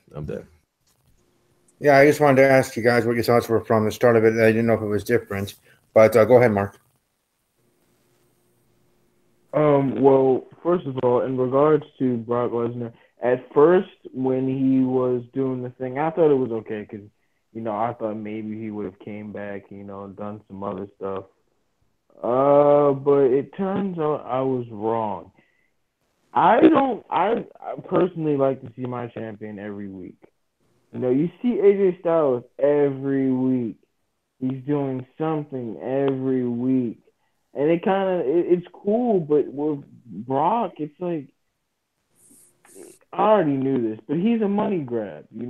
Yeah, I just wanted to ask you guys what your thoughts were from the start of it. I didn't know if it was different. But go ahead, Mark. Well, first of all, in regards to Brock Lesnar, at first when he was doing the thing, I thought it was okay because, I thought maybe he would have came back, done some other stuff. But it turns out I was wrong. I personally like to see my champion every week. You see AJ Styles every week. He's doing something every week. And it's cool, but with Brock, it's like, I already knew this, but he's a money grab. He's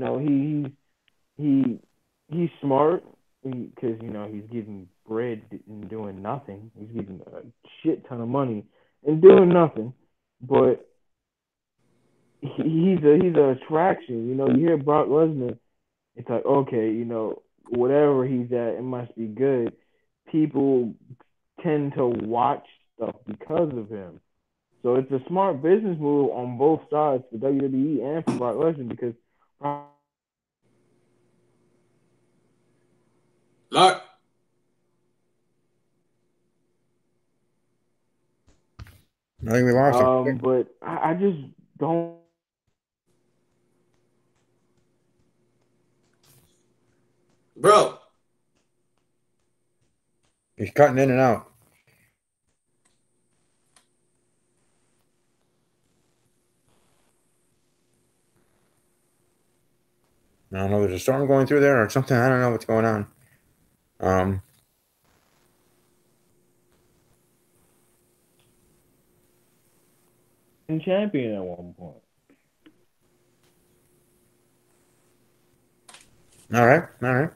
smart because, he's getting bread and doing nothing. He's getting a shit ton of money and doing nothing. But he's an attraction. You hear Brock Lesnar, it's like, okay, whatever he's at, it must be good. People tend to watch stuff because of him. So it's a smart business move on both sides for WWE and for Brock Lesnar because Mark. I think we lost him. But I just don't. Bro. He's cutting in and out. I don't know. There's a storm going through there or something. I don't know what's going on. Champion at one point. All right. Well,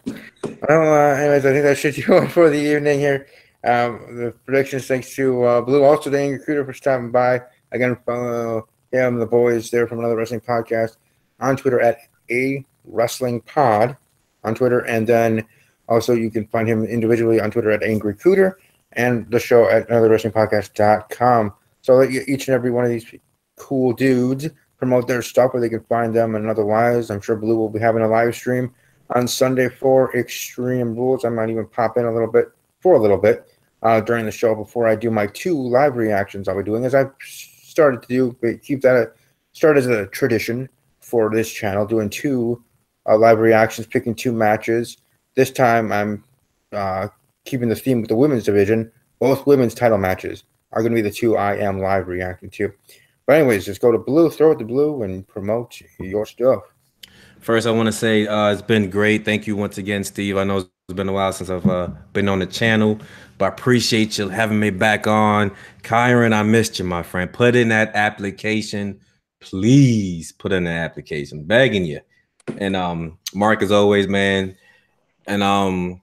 anyways, I think that should do it for the evening here. The predictions, thanks to Blue, also the Angry Recruiter for stopping by. Again, follow him, the boys there from another wrestling podcast on Twitter at A Wrestling Pod on Twitter, and then also you can find him individually on Twitter at Angry Recruiter and the show at anotherwrestlingpodcast.com. So each and every one of these cool dudes promote their stuff where they can find them, and otherwise, I'm sure Blue will be having a live stream on Sunday for Extreme Rules. I might even pop in a little bit during the show before I do my 2 live reactions I'll be doing, as I've started to do, but keep that start as a tradition for this channel, doing 2 live reactions, picking 2 matches. This time I'm keeping the theme with the women's division. Both women's title matches are going to be the 2 I am live reacting to. But anyways, just go to Blue, throw it to Blue, and promote your stuff. First, I want to say it's been great. Thank you once again, Steve. I know it's been a while since I've been on the channel, but I appreciate you having me back on. Kyron, I missed you, my friend. Put in that application, please put in an application. Begging you. And Mark, as always, man. And I'm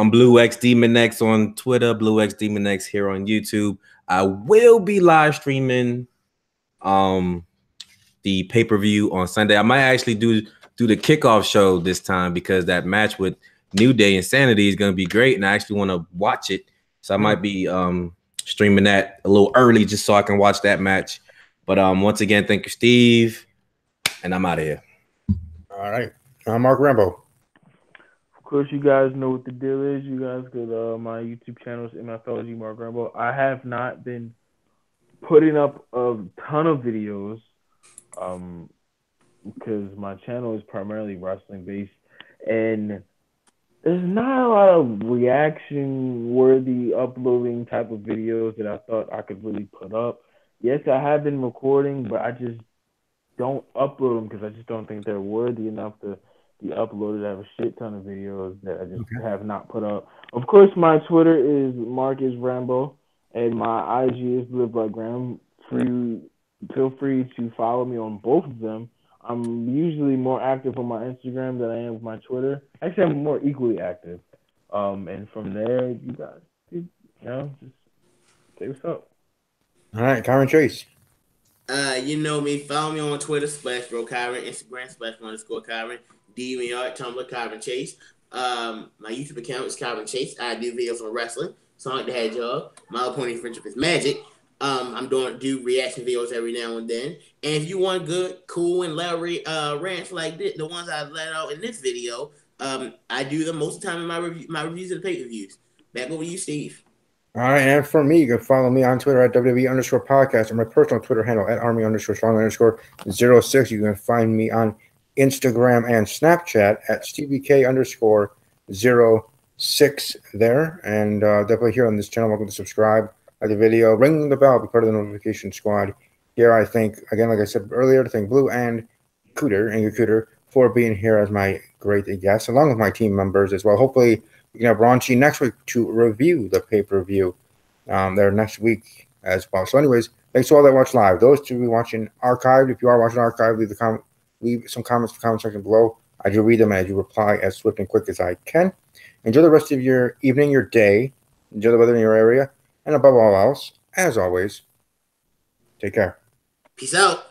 Blue X Demon X on Twitter, Blue X Demon X here on YouTube. I will be live streaming the pay-per-view on Sunday. I might actually do the kickoff show this time because that match with New Day Insanity is going to be great, and I actually want to watch it. So I might be streaming that a little early just so I can watch that match. But once again, thank you, Steve, and I'm out of here. All right. I'm Mark Rambo. Of course, you guys know what the deal is. You guys go to my YouTube channel, MFLG Mark Rambo. I have not been putting up a ton of videos because my channel is primarily wrestling based, and there's not a lot of reaction-worthy uploading type of videos that I thought I could really put up. Yes, I have been recording, but I just don't upload them because I just don't think they're worthy enough to be uploaded. I have a shit ton of videos that I just have not put up. Of course, my Twitter is Marcus Rambo, and my IG is Live Like Graham. Feel free to follow me on both of them. I'm usually more active on my Instagram than I am with my Twitter. Actually, I'm more equally active. And from there, you guys, just say what's up. All right, Kyron Chase. You know me. Follow me on Twitter, /Bro Kyron, Instagram, /_Kyron, DeviantArt, Tumblr, Kyron Chase. My YouTube account is Kyron Chase. I do videos on wrestling, Sonic the Hedgehog. My opponent friendship is Magic. I'm do reaction videos every now and then. And if you want good, cool, and loud rants like this, the ones I let out in this video, I do them most of the time in my reviews of the pay-per-views. Back over to you, Steve. All right, and for me, you can follow me on Twitter at WWE_podcast or my personal Twitter handle at Army_Strong_06. You can find me on Instagram and Snapchat at StevieK_06 there. And definitely here on this channel, welcome to subscribe, like the video, ring the bell, be part of the notification squad. Here, I think, again, like I said earlier, to thank Blue and Cooter for being here as my great guests, along with my team members as well. Hopefully, we can have Raunchy next week to review the pay-per-view there next week as well. So anyways, thanks to all that watch live. Those to be watching archived, if you are watching archived, leave some comments in the comment section below. I do read them and I do reply as swift and quick as I can. Enjoy the rest of your evening, your day. Enjoy the weather in your area. And above all else, as always, take care. Peace out.